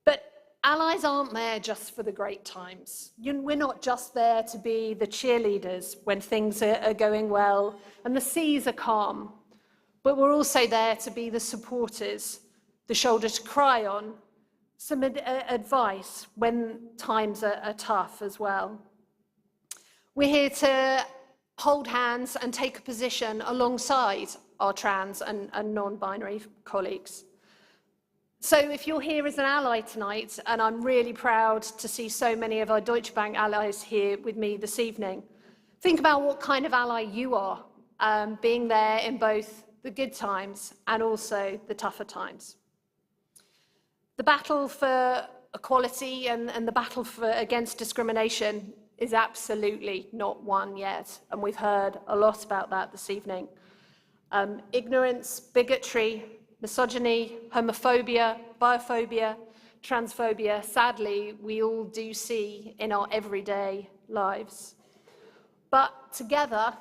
But allies aren't there just for the great times. We're not just there to be the cheerleaders when things are going well and the seas are calm, but we're also there to be the supporters, the shoulder to cry on, some advice when times are tough as well. We're here to hold hands and take a position alongside our trans and non-binary colleagues. So if you're here as an ally tonight, and I'm really proud to see so many of our Deutsche Bank allies here with me this evening, think about what kind of ally you are, being there in both the good times and also the tougher times. The battle for equality and the battle against discrimination is absolutely not won yet, and we've heard a lot about that this evening. Ignorance, bigotry, misogyny, homophobia, biophobia, transphobia, sadly, we all do see in our everyday lives. But together,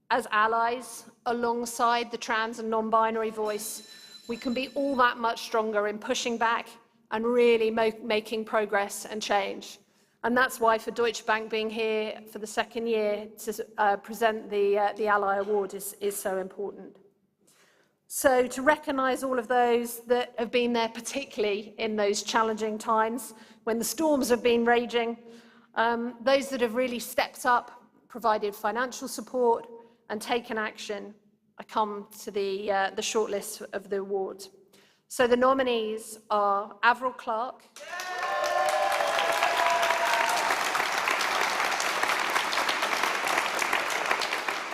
as allies, alongside the trans and non-binary voice, we can be all that much stronger in pushing back and really making progress and change. And that's why for Deutsche Bank being here for the second year to present the Ally Award is so important. So to recognise all of those that have been there, particularly in those challenging times when the storms have been raging, those that have really stepped up, provided financial support and taken action, I come to the shortlist of the award. So the nominees are Avril Clark,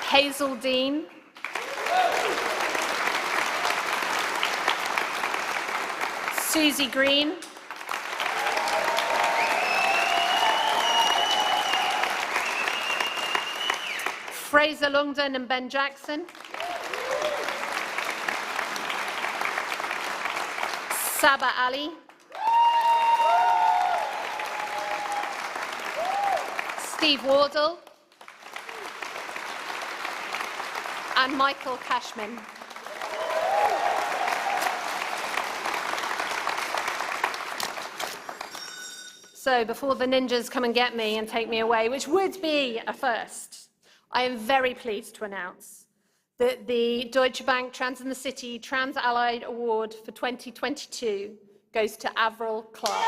Hazel Dean, Susie Green, Fraser Longden and Ben Jackson, Saba Ali, Steve Wardle, and Michael Cashman. So before the ninjas come and get me and take me away, which would be a first, I am very pleased to announce that the Deutsche Bank Trans in the City Trans Allied Award for 2022 goes to Avril Clark.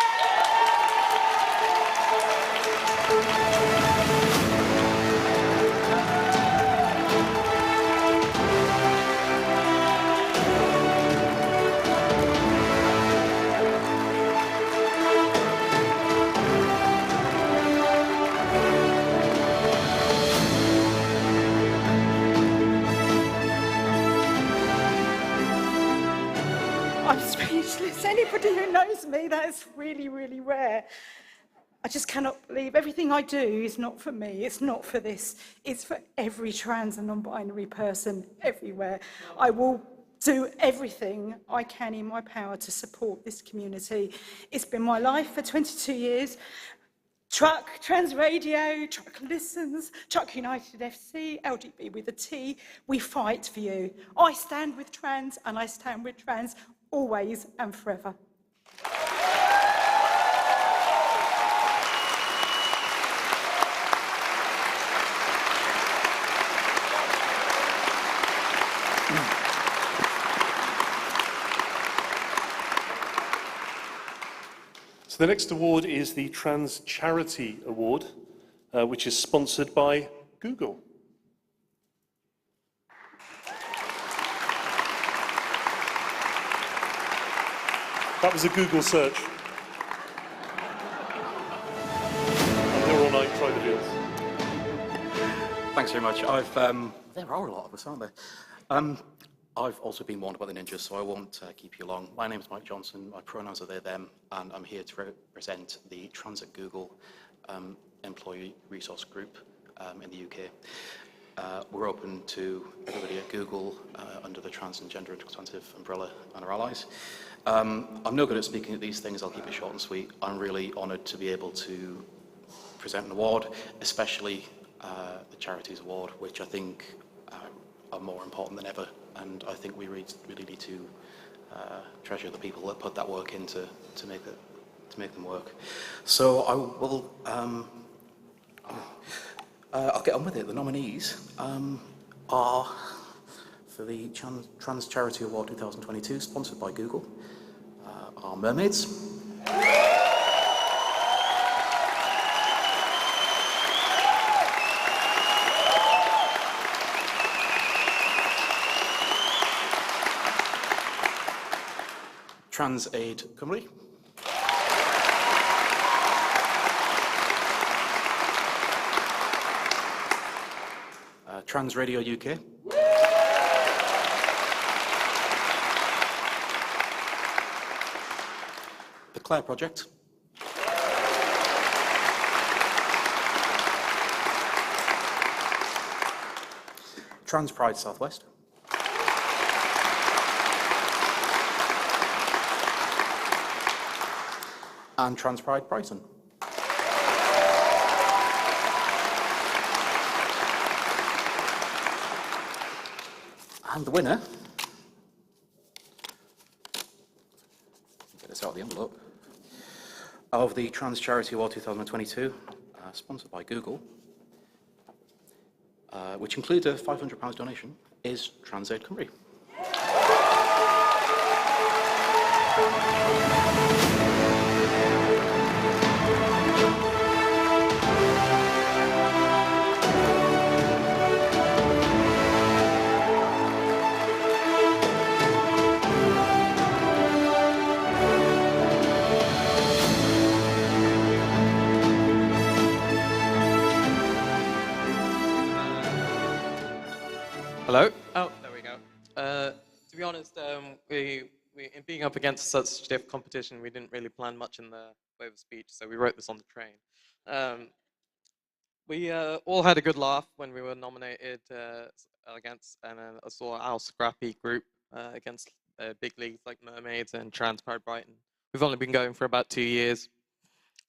I'm speechless. Anybody who knows me, that is really, really rare. I just cannot believe everything I do is not for me. It's not for this. It's for every trans and non-binary person everywhere. I will do everything I can in my power to support this community. It's been my life for 22 years. Truck, Trans Radio, Truck Listens, Truck United FC, LGB with a T, we fight for you. I stand with trans and I stand with trans always and forever. So the next award is the Trans Charity Award, which is sponsored by Google. That was a Google search. I'm here all night, try the deals. Thanks very much. There are a lot of us, aren't there? I've also been warned by the ninjas, so I won't keep you long. My name's Mike Johnson, my pronouns are they, them, and I'm here to represent the Trans at Google employee resource group in the UK. We're open to everybody at Google under the trans and gender inclusive umbrella and our allies. I'm no good at speaking at these things, I'll keep it short and sweet. I'm really honoured to be able to present an award, especially the Charities Award, which I think are more important than ever, and I think we really need to treasure the people that put that work in to make them work. So I will I'll get on with it. The nominees are for the Trans Charity Award 2022, sponsored by Google, are Mermaids, Trans Aid Cymru, Trans Radio UK, the Clare Project, Trans Pride Southwest. And Trans Pride Brighton. And the winner, get this out of the envelope, of the Trans Charity Award 2022, sponsored by Google, which includes a £500 donation, is Transaid Cymru. Hello? Oh, there we go. To be honest, in being up against such stiff competition, we didn't really plan much in the way of speech, so we wrote this on the train. We all had a good laugh when we were nominated against, and I saw our scrappy group against big leagues like Mermaids and Trans Pride Brighton. We've only been going for about 2 years.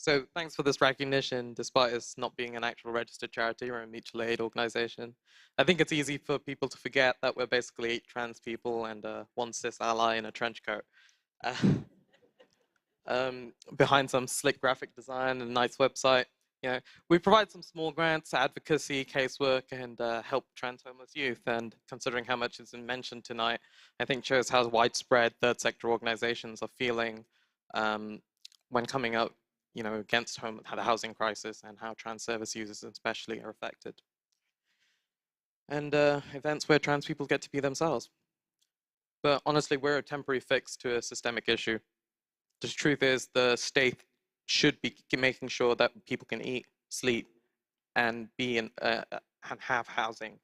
So thanks for this recognition, despite us not being an actual registered charity or a mutual aid organization. I think it's easy for people to forget that we're basically 8 trans people and one cis ally in a trench coat. Behind some slick graphic design and a nice website. You know, we provide some small grants, advocacy, casework, and help trans homeless youth. And considering how much has been mentioned tonight, I think shows how widespread third sector organizations are feeling when coming out, you know, against the housing crisis and how trans service users especially are affected. And events where trans people get to be themselves. But honestly, we're a temporary fix to a systemic issue. The truth is the state should be making sure that people can eat, sleep, and be in, and have housing.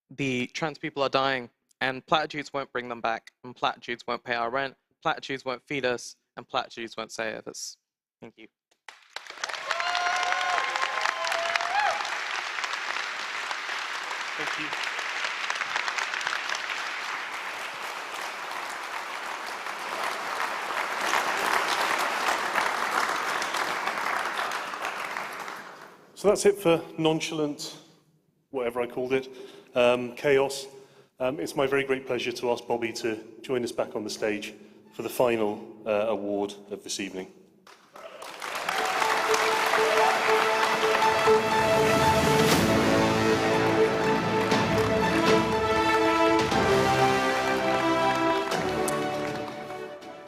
The trans people are dying, and platitudes won't bring them back, and platitudes won't pay our rent, platitudes won't feed us, and platitudes won't save us. Thank you. Thank you. So that's it for nonchalant, whatever I called it, chaos. It's my very great pleasure to ask Bobby to join us back on the stage for the final award of this evening.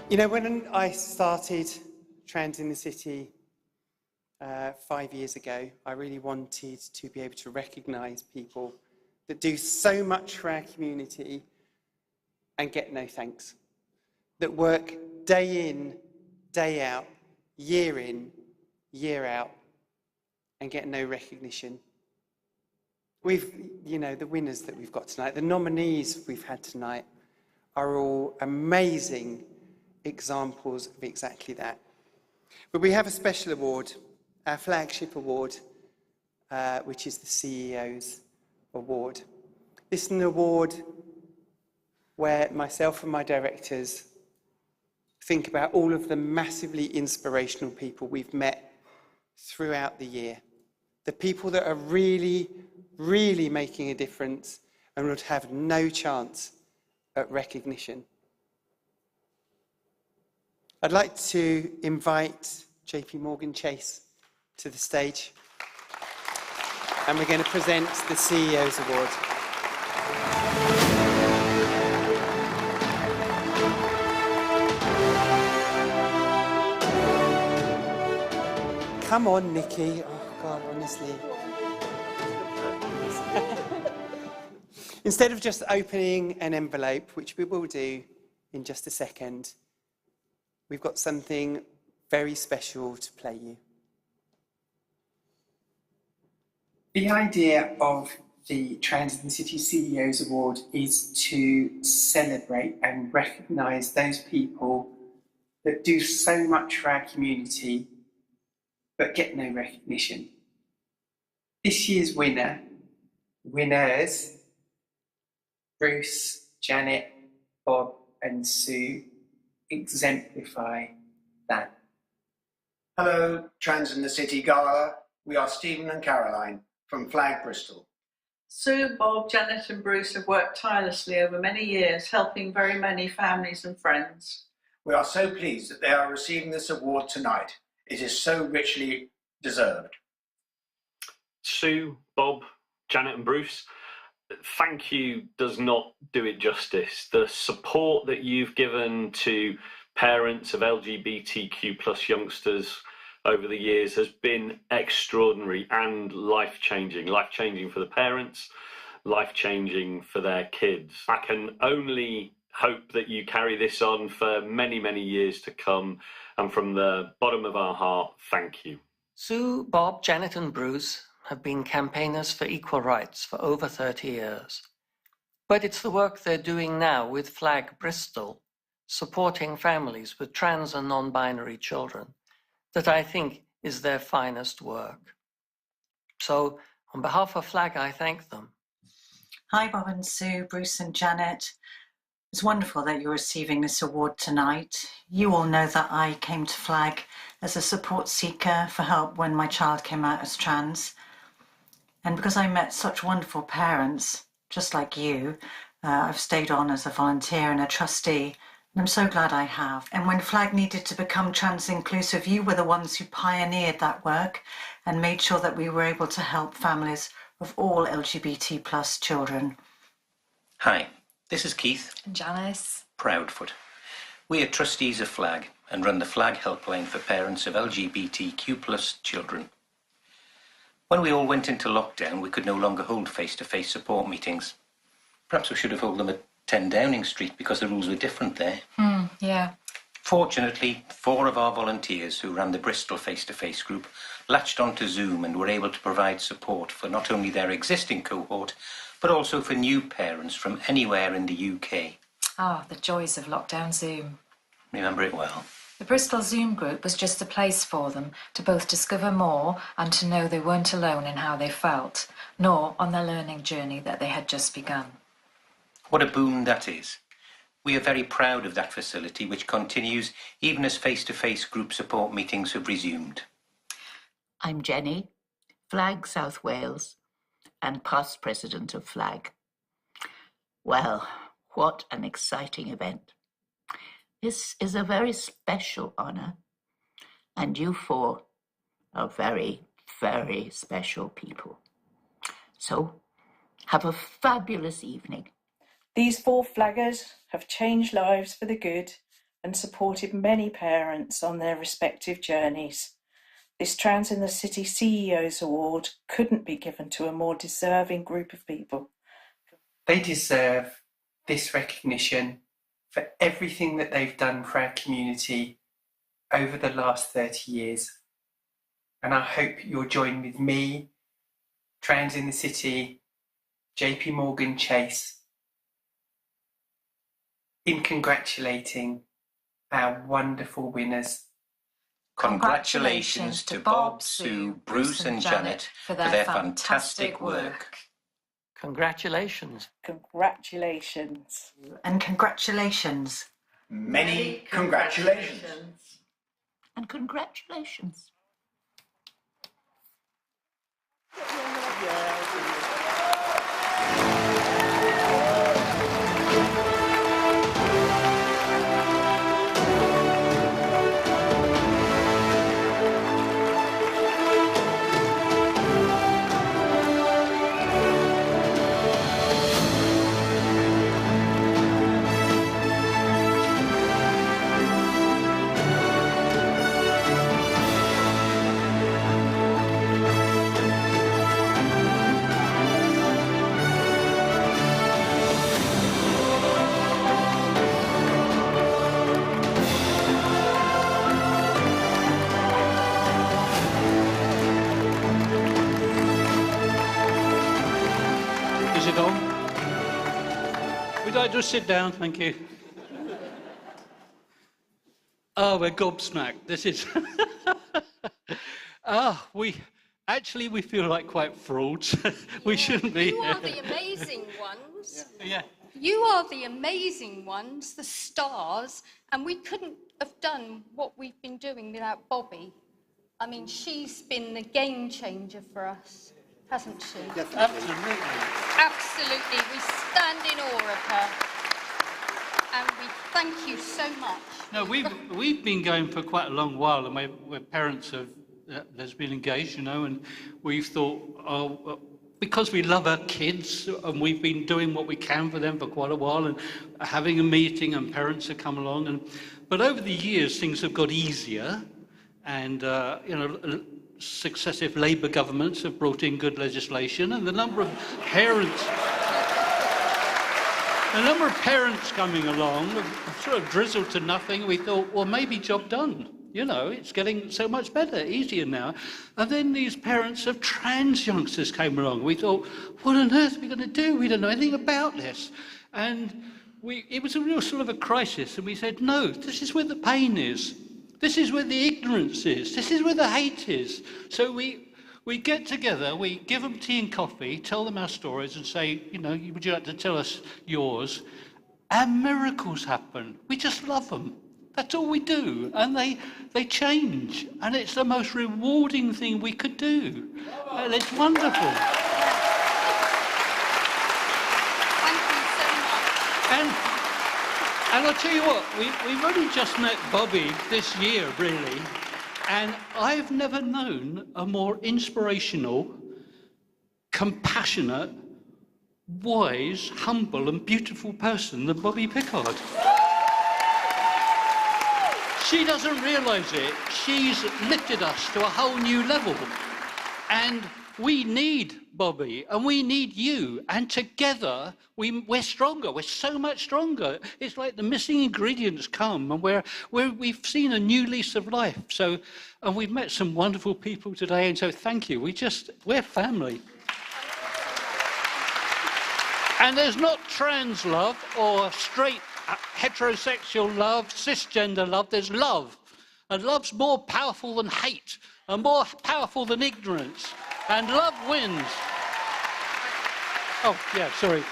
You know, when I started Trans in the City 5 years ago, I really wanted to be able to recognise people that do so much for our community and get no thanks. That work day in, day out, year in, year out, and get no recognition. You know, the winners that we've got tonight, the nominees we've had tonight, are all amazing examples of exactly that. But we have a special award, our flagship award, which is the CEO's Award. This is an award where myself and my directors think about all of the massively inspirational people we've met throughout the year. The people that are really, really making a difference and would have no chance at recognition. I'd like to invite JPMorgan Chase to the stage. And we're going to present the CEO's Award. Come on, Nikki. Oh, God, honestly. Instead of just opening an envelope, which we will do in just a second, we've got something very special to play you. The idea of the Trans in the City CEO's Award is to celebrate and recognise those people that do so much for our community but get no recognition. This year's winner winners, Bruce, Janet, Bob and Sue, exemplify that. Hello, Trans in the City Gala. We are Stephen and Caroline from Flag Bristol. Sue, Bob, Janet and Bruce have worked tirelessly over many years, helping very many families and friends. We are so pleased that they are receiving this award tonight. It is so richly deserved. Sue, Bob, Janet and Bruce, thank you does not do it justice. The support that you've given to parents of LGBTQ plus youngsters over the years has been extraordinary and life-changing. Life-changing for the parents, life-changing for their kids. I can only hope that you carry this on for many, many years to come. And from the bottom of our heart, thank you. Sue, Bob, Janet and Bruce have been campaigners for equal rights for over 30 years. But it's the work they're doing now with Flag Bristol, supporting families with trans and non-binary children, that I think is their finest work. So on behalf of Flag, I thank them. Hi, Bob and Sue, Bruce and Janet. It's wonderful that you're receiving this award tonight. You all know that I came to Flag as a support seeker for help when my child came out as trans. And because I met such wonderful parents, just like you, I've stayed on as a volunteer and a trustee. And I'm so glad I have. And when Flag needed to become trans inclusive, you were the ones who pioneered that work and made sure that we were able to help families of all LGBT plus children. Hi, this is Keith. And Janice. Proudfoot. We are trustees of Flag and run the Flag helpline for parents of LGBTQ plus children. When we all went into lockdown, we could no longer hold face-to-face support meetings. Perhaps we should have held them at 10 Downing Street because the rules were different there. Yeah. Fortunately, 4 of our volunteers who ran the Bristol face-to-face group latched onto Zoom and were able to provide support for not only their existing cohort, but also for new parents from anywhere in the UK. Ah, the joys of lockdown Zoom. Remember it well. The Bristol Zoom group was just a place for them to both discover more and to know they weren't alone in how they felt, nor on their learning journey that they had just begun. What a boon that is. We are very proud of that facility, which continues even as face-to-face group support meetings have resumed. I'm Jenny, Flag South Wales, and past president of Flag. Well, what an exciting event. This is a very special honour, and you 4 are very, very special people. So, have a fabulous evening. These 4 flaggers have changed lives for the good and supported many parents on their respective journeys. This Trans in the City CEO's Award couldn't be given to a more deserving group of people. They deserve this recognition for everything that they've done for our community over the last 30 years. And I hope you'll join with me, Trans in the City, JPMorgan Chase, in congratulating our wonderful winners. Congratulations to Bob, Sue, Bruce and Janet for their fantastic work. Congratulations. Congratulations. And congratulations. Many congratulations. And congratulations. Just sit down, thank you. Oh, we're gobsmacked. This is... Actually, we feel like quite frauds. We shouldn't be You here. are the amazing ones. Yeah. You are the amazing ones, the stars, and we couldn't have done what we've been doing without Bobby. I mean, she's been the game changer for us, hasn't she? Yes, absolutely. Absolutely. We stand in awe of her. And we thank you so much. No, we've been going for quite a long while, and we're parents of lesbian engaged, you know, and we've thought, because we love our kids, and we've been doing what we can for them for quite a while, and having a meeting, and parents have come along, but over the years things have got easier, and you know, successive Labour governments have brought in good legislation, and the number of parents coming along sort of drizzled to nothing. We thought, well, maybe job done. You know, it's getting so much better, easier now. And then these parents of trans youngsters came along. We thought, what on earth are we going to do? We don't know anything about this. And it was a real sort of a crisis. And we said, no, this is where the pain is. This is where the ignorance is. This is where the hate is. So we get together, we give them tea and coffee, tell them our stories and say, you know, would you like to tell us yours? And miracles happen. We just love them. That's all we do. And they change. And it's the most rewarding thing we could do. And it's wonderful. Thank you so much. And I'll tell you what, we've only just met Bobby this year, really. And I've never known a more inspirational, compassionate, wise, humble and beautiful person than Bobby Pickard. She doesn't realise it. She's lifted us to a whole new level. And we need Bobby, and we need you. And together, we're stronger. We're so much stronger. It's like the missing ingredients come, and we've seen a new lease of life. So, and we've met some wonderful people today, and so thank you. We're family. And there's not trans love or straight heterosexual love, cisgender love. There's love. And love's more powerful than hate, and more powerful than ignorance. And love wins. Oh, yeah, sorry.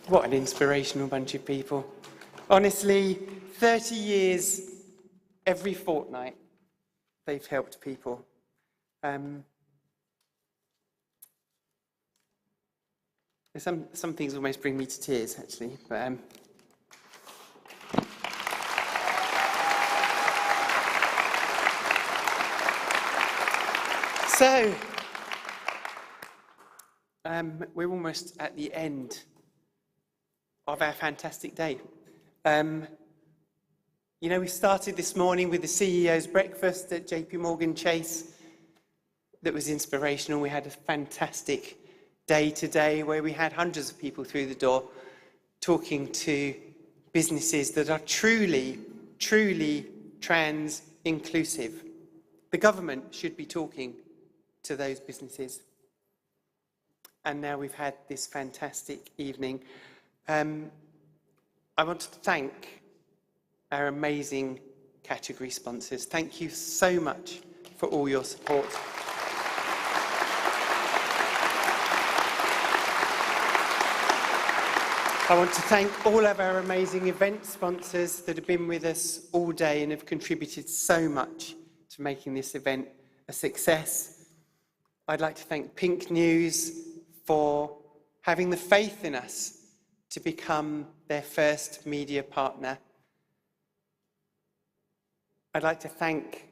What an inspirational bunch of people. Honestly, 30 years, every fortnight, they've helped people. Some things almost bring me to tears, actually. But, so, we're almost at the end of our fantastic day. You know, we started this morning with the CEO's breakfast at JPMorgan Chase. That was inspirational. We had a fantastic day today where we had hundreds of people through the door talking to businesses that are truly, truly trans inclusive. The government should be talking to those businesses. And now we've had this fantastic evening. I want to thank our amazing category sponsors. Thank you so much for all your support. I want to thank all of our amazing event sponsors that have been with us all day and have contributed so much to making this event a success. I'd like to thank Pink News for having the faith in us to become their first media partner. I'd like to thank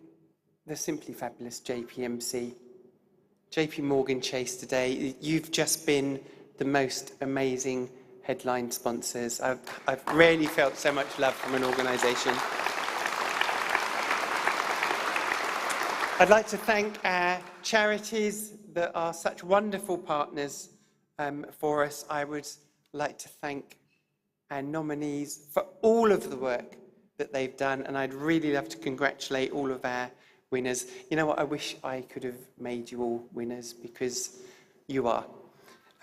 the simply fabulous JPMC, JPMorgan Chase today. You've just been the most amazing headline sponsors. I've rarely felt so much love from an organisation. I'd like to thank our charities that are such wonderful partners for us. I would like to thank and nominees for all of the work that they've done, and I'd really love to congratulate all of our winners. You know what, I wish I could have made you all winners, because you are,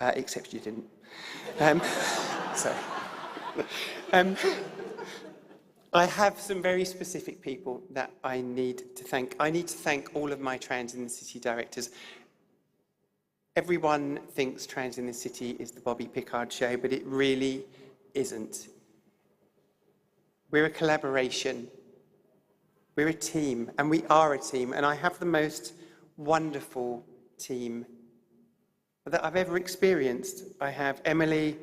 except you didn't. Sorry. I have some very specific people that I need to thank. I need to thank all of my Trans in the City directors. Everyone thinks Trans in the City is the Bobby Pickard show, but it really isn't. We're a collaboration. We're a team, and we are a team, and I have the most wonderful team that I've ever experienced. I have Emily,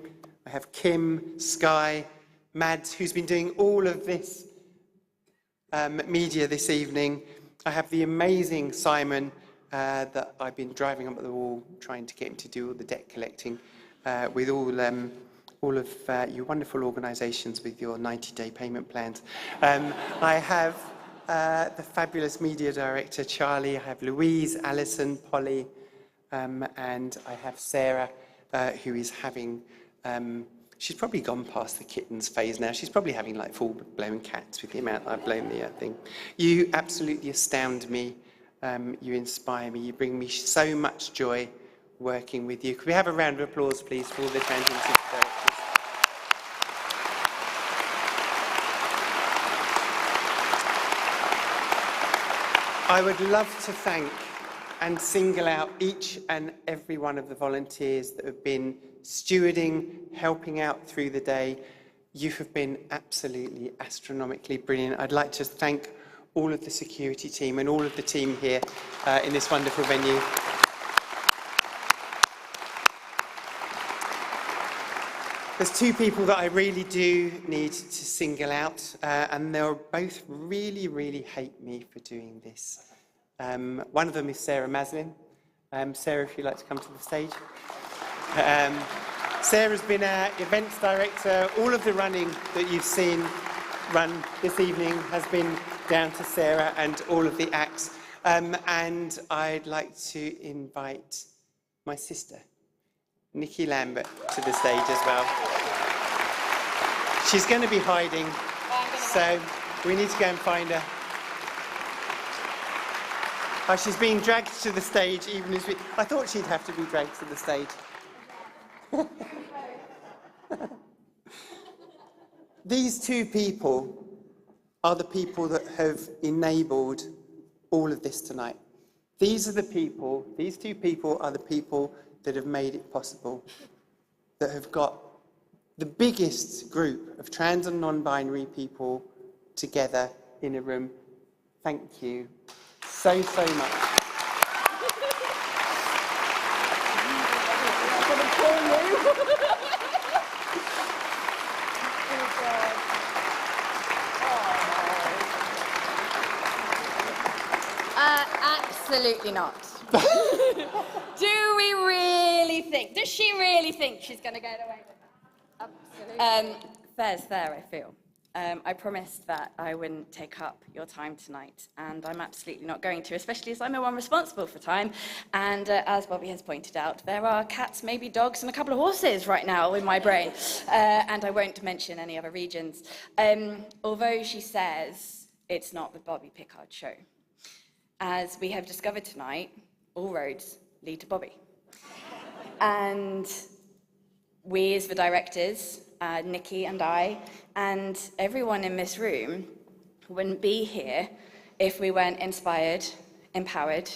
I have Kim, Sky, Mads, who's been doing all of this media this evening. I have the amazing Simon that I've been driving up at the wall, trying to get him to do all the debt collecting with all of your wonderful organisations with your 90-day payment plans. I have the fabulous media director, Charlie. I have Louise, Alison, Polly, and I have Sarah, who is having... she's probably gone past the kittens phase now. She's probably having like full-blown cats with the amount I've blown the thing. You absolutely astound me. You inspire me. You bring me so much joy working with you. Could we have a round of applause, please, for all the Trans in the City directors? I would love to thank and single out each and every one of the volunteers that have been stewarding, helping out through the day. You have been absolutely astronomically brilliant. I'd like to thank all of the security team and all of the team here in this wonderful venue. There's two people that I really do need to single out, and they'll both really, really hate me for doing this. One of them is Sarah Maslin. Sarah, if you'd like to come to the stage. Sarah's been our events director. All of the running that you've seen run this evening has been down to Sarah and all of the acts. And I'd like to invite my sister, Nikki Lambert, to the stage as well. She's going to be hiding, so we need to go and find her. Oh, she's being dragged to the stage, even as I thought she'd have to be dragged to the stage. These two people are the people that have enabled all of this tonight. These two people are the people that have made it possible, that have got the biggest group of trans and non-binary people together in a room. Thank you so, so much. Absolutely not. Do we really think? Does she really think she's going to get away with that? Absolutely. Fair's fair, I feel. I promised that I wouldn't take up your time tonight, and I'm absolutely not going to, especially as I'm the one responsible for time. And as Bobby has pointed out, there are cats, maybe dogs, and a couple of horses right now in my brain. And I won't mention any other regions. Although she says it's not the Bobby Pickard show. As we have discovered tonight, all roads lead to Bobby. And we as the directors, Nikki and I, and everyone in this room wouldn't be here if we weren't inspired, empowered,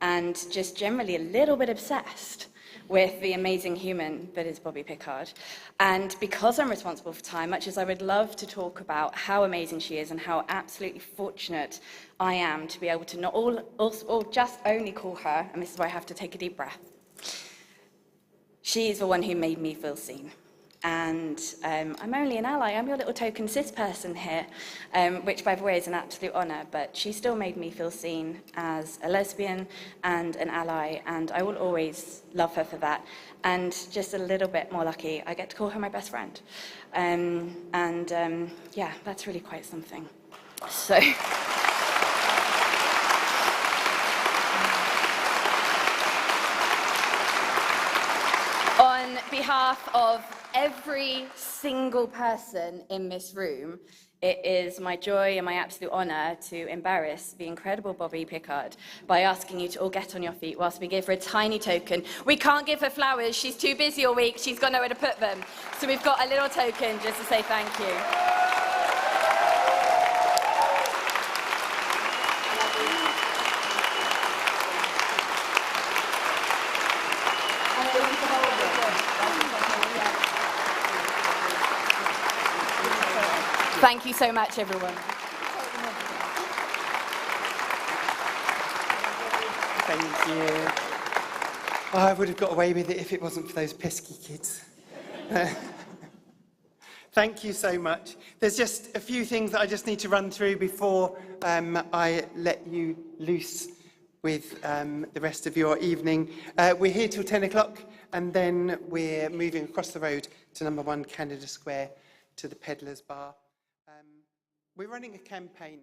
and just generally a little bit obsessed with the amazing human that is Bobby Pickard. And because I'm responsible for time, much as I would love to talk about how amazing she is and how absolutely fortunate I am to be able to not all just only call her, and this is where I have to take a deep breath, she's the one who made me feel seen. And I'm only an ally. I'm your little token cis person here, which, by the way, is an absolute honour. But she still made me feel seen as a lesbian and an ally, and I will always love her for that. And just a little bit more lucky, I get to call her my best friend. Yeah, that's really quite something. So... On behalf of every single person in this room, it is my joy and my absolute honour to embarrass the incredible Bobby Pickard by asking you to all get on your feet whilst we give her a tiny token. We can't give her flowers, she's too busy all week, she's got nowhere to put them. So we've got a little token just to say thank you. Thank you so much, everyone. Thank you. Oh, I would have got away with it if it wasn't for those pesky kids. Thank you so much. There's just a few things that I just need to run through before I let you loose with the rest of your evening. We're here till 10 o'clock, and then we're moving across the road to number 1 Canada Square to the Peddlers Bar. We're running a campaign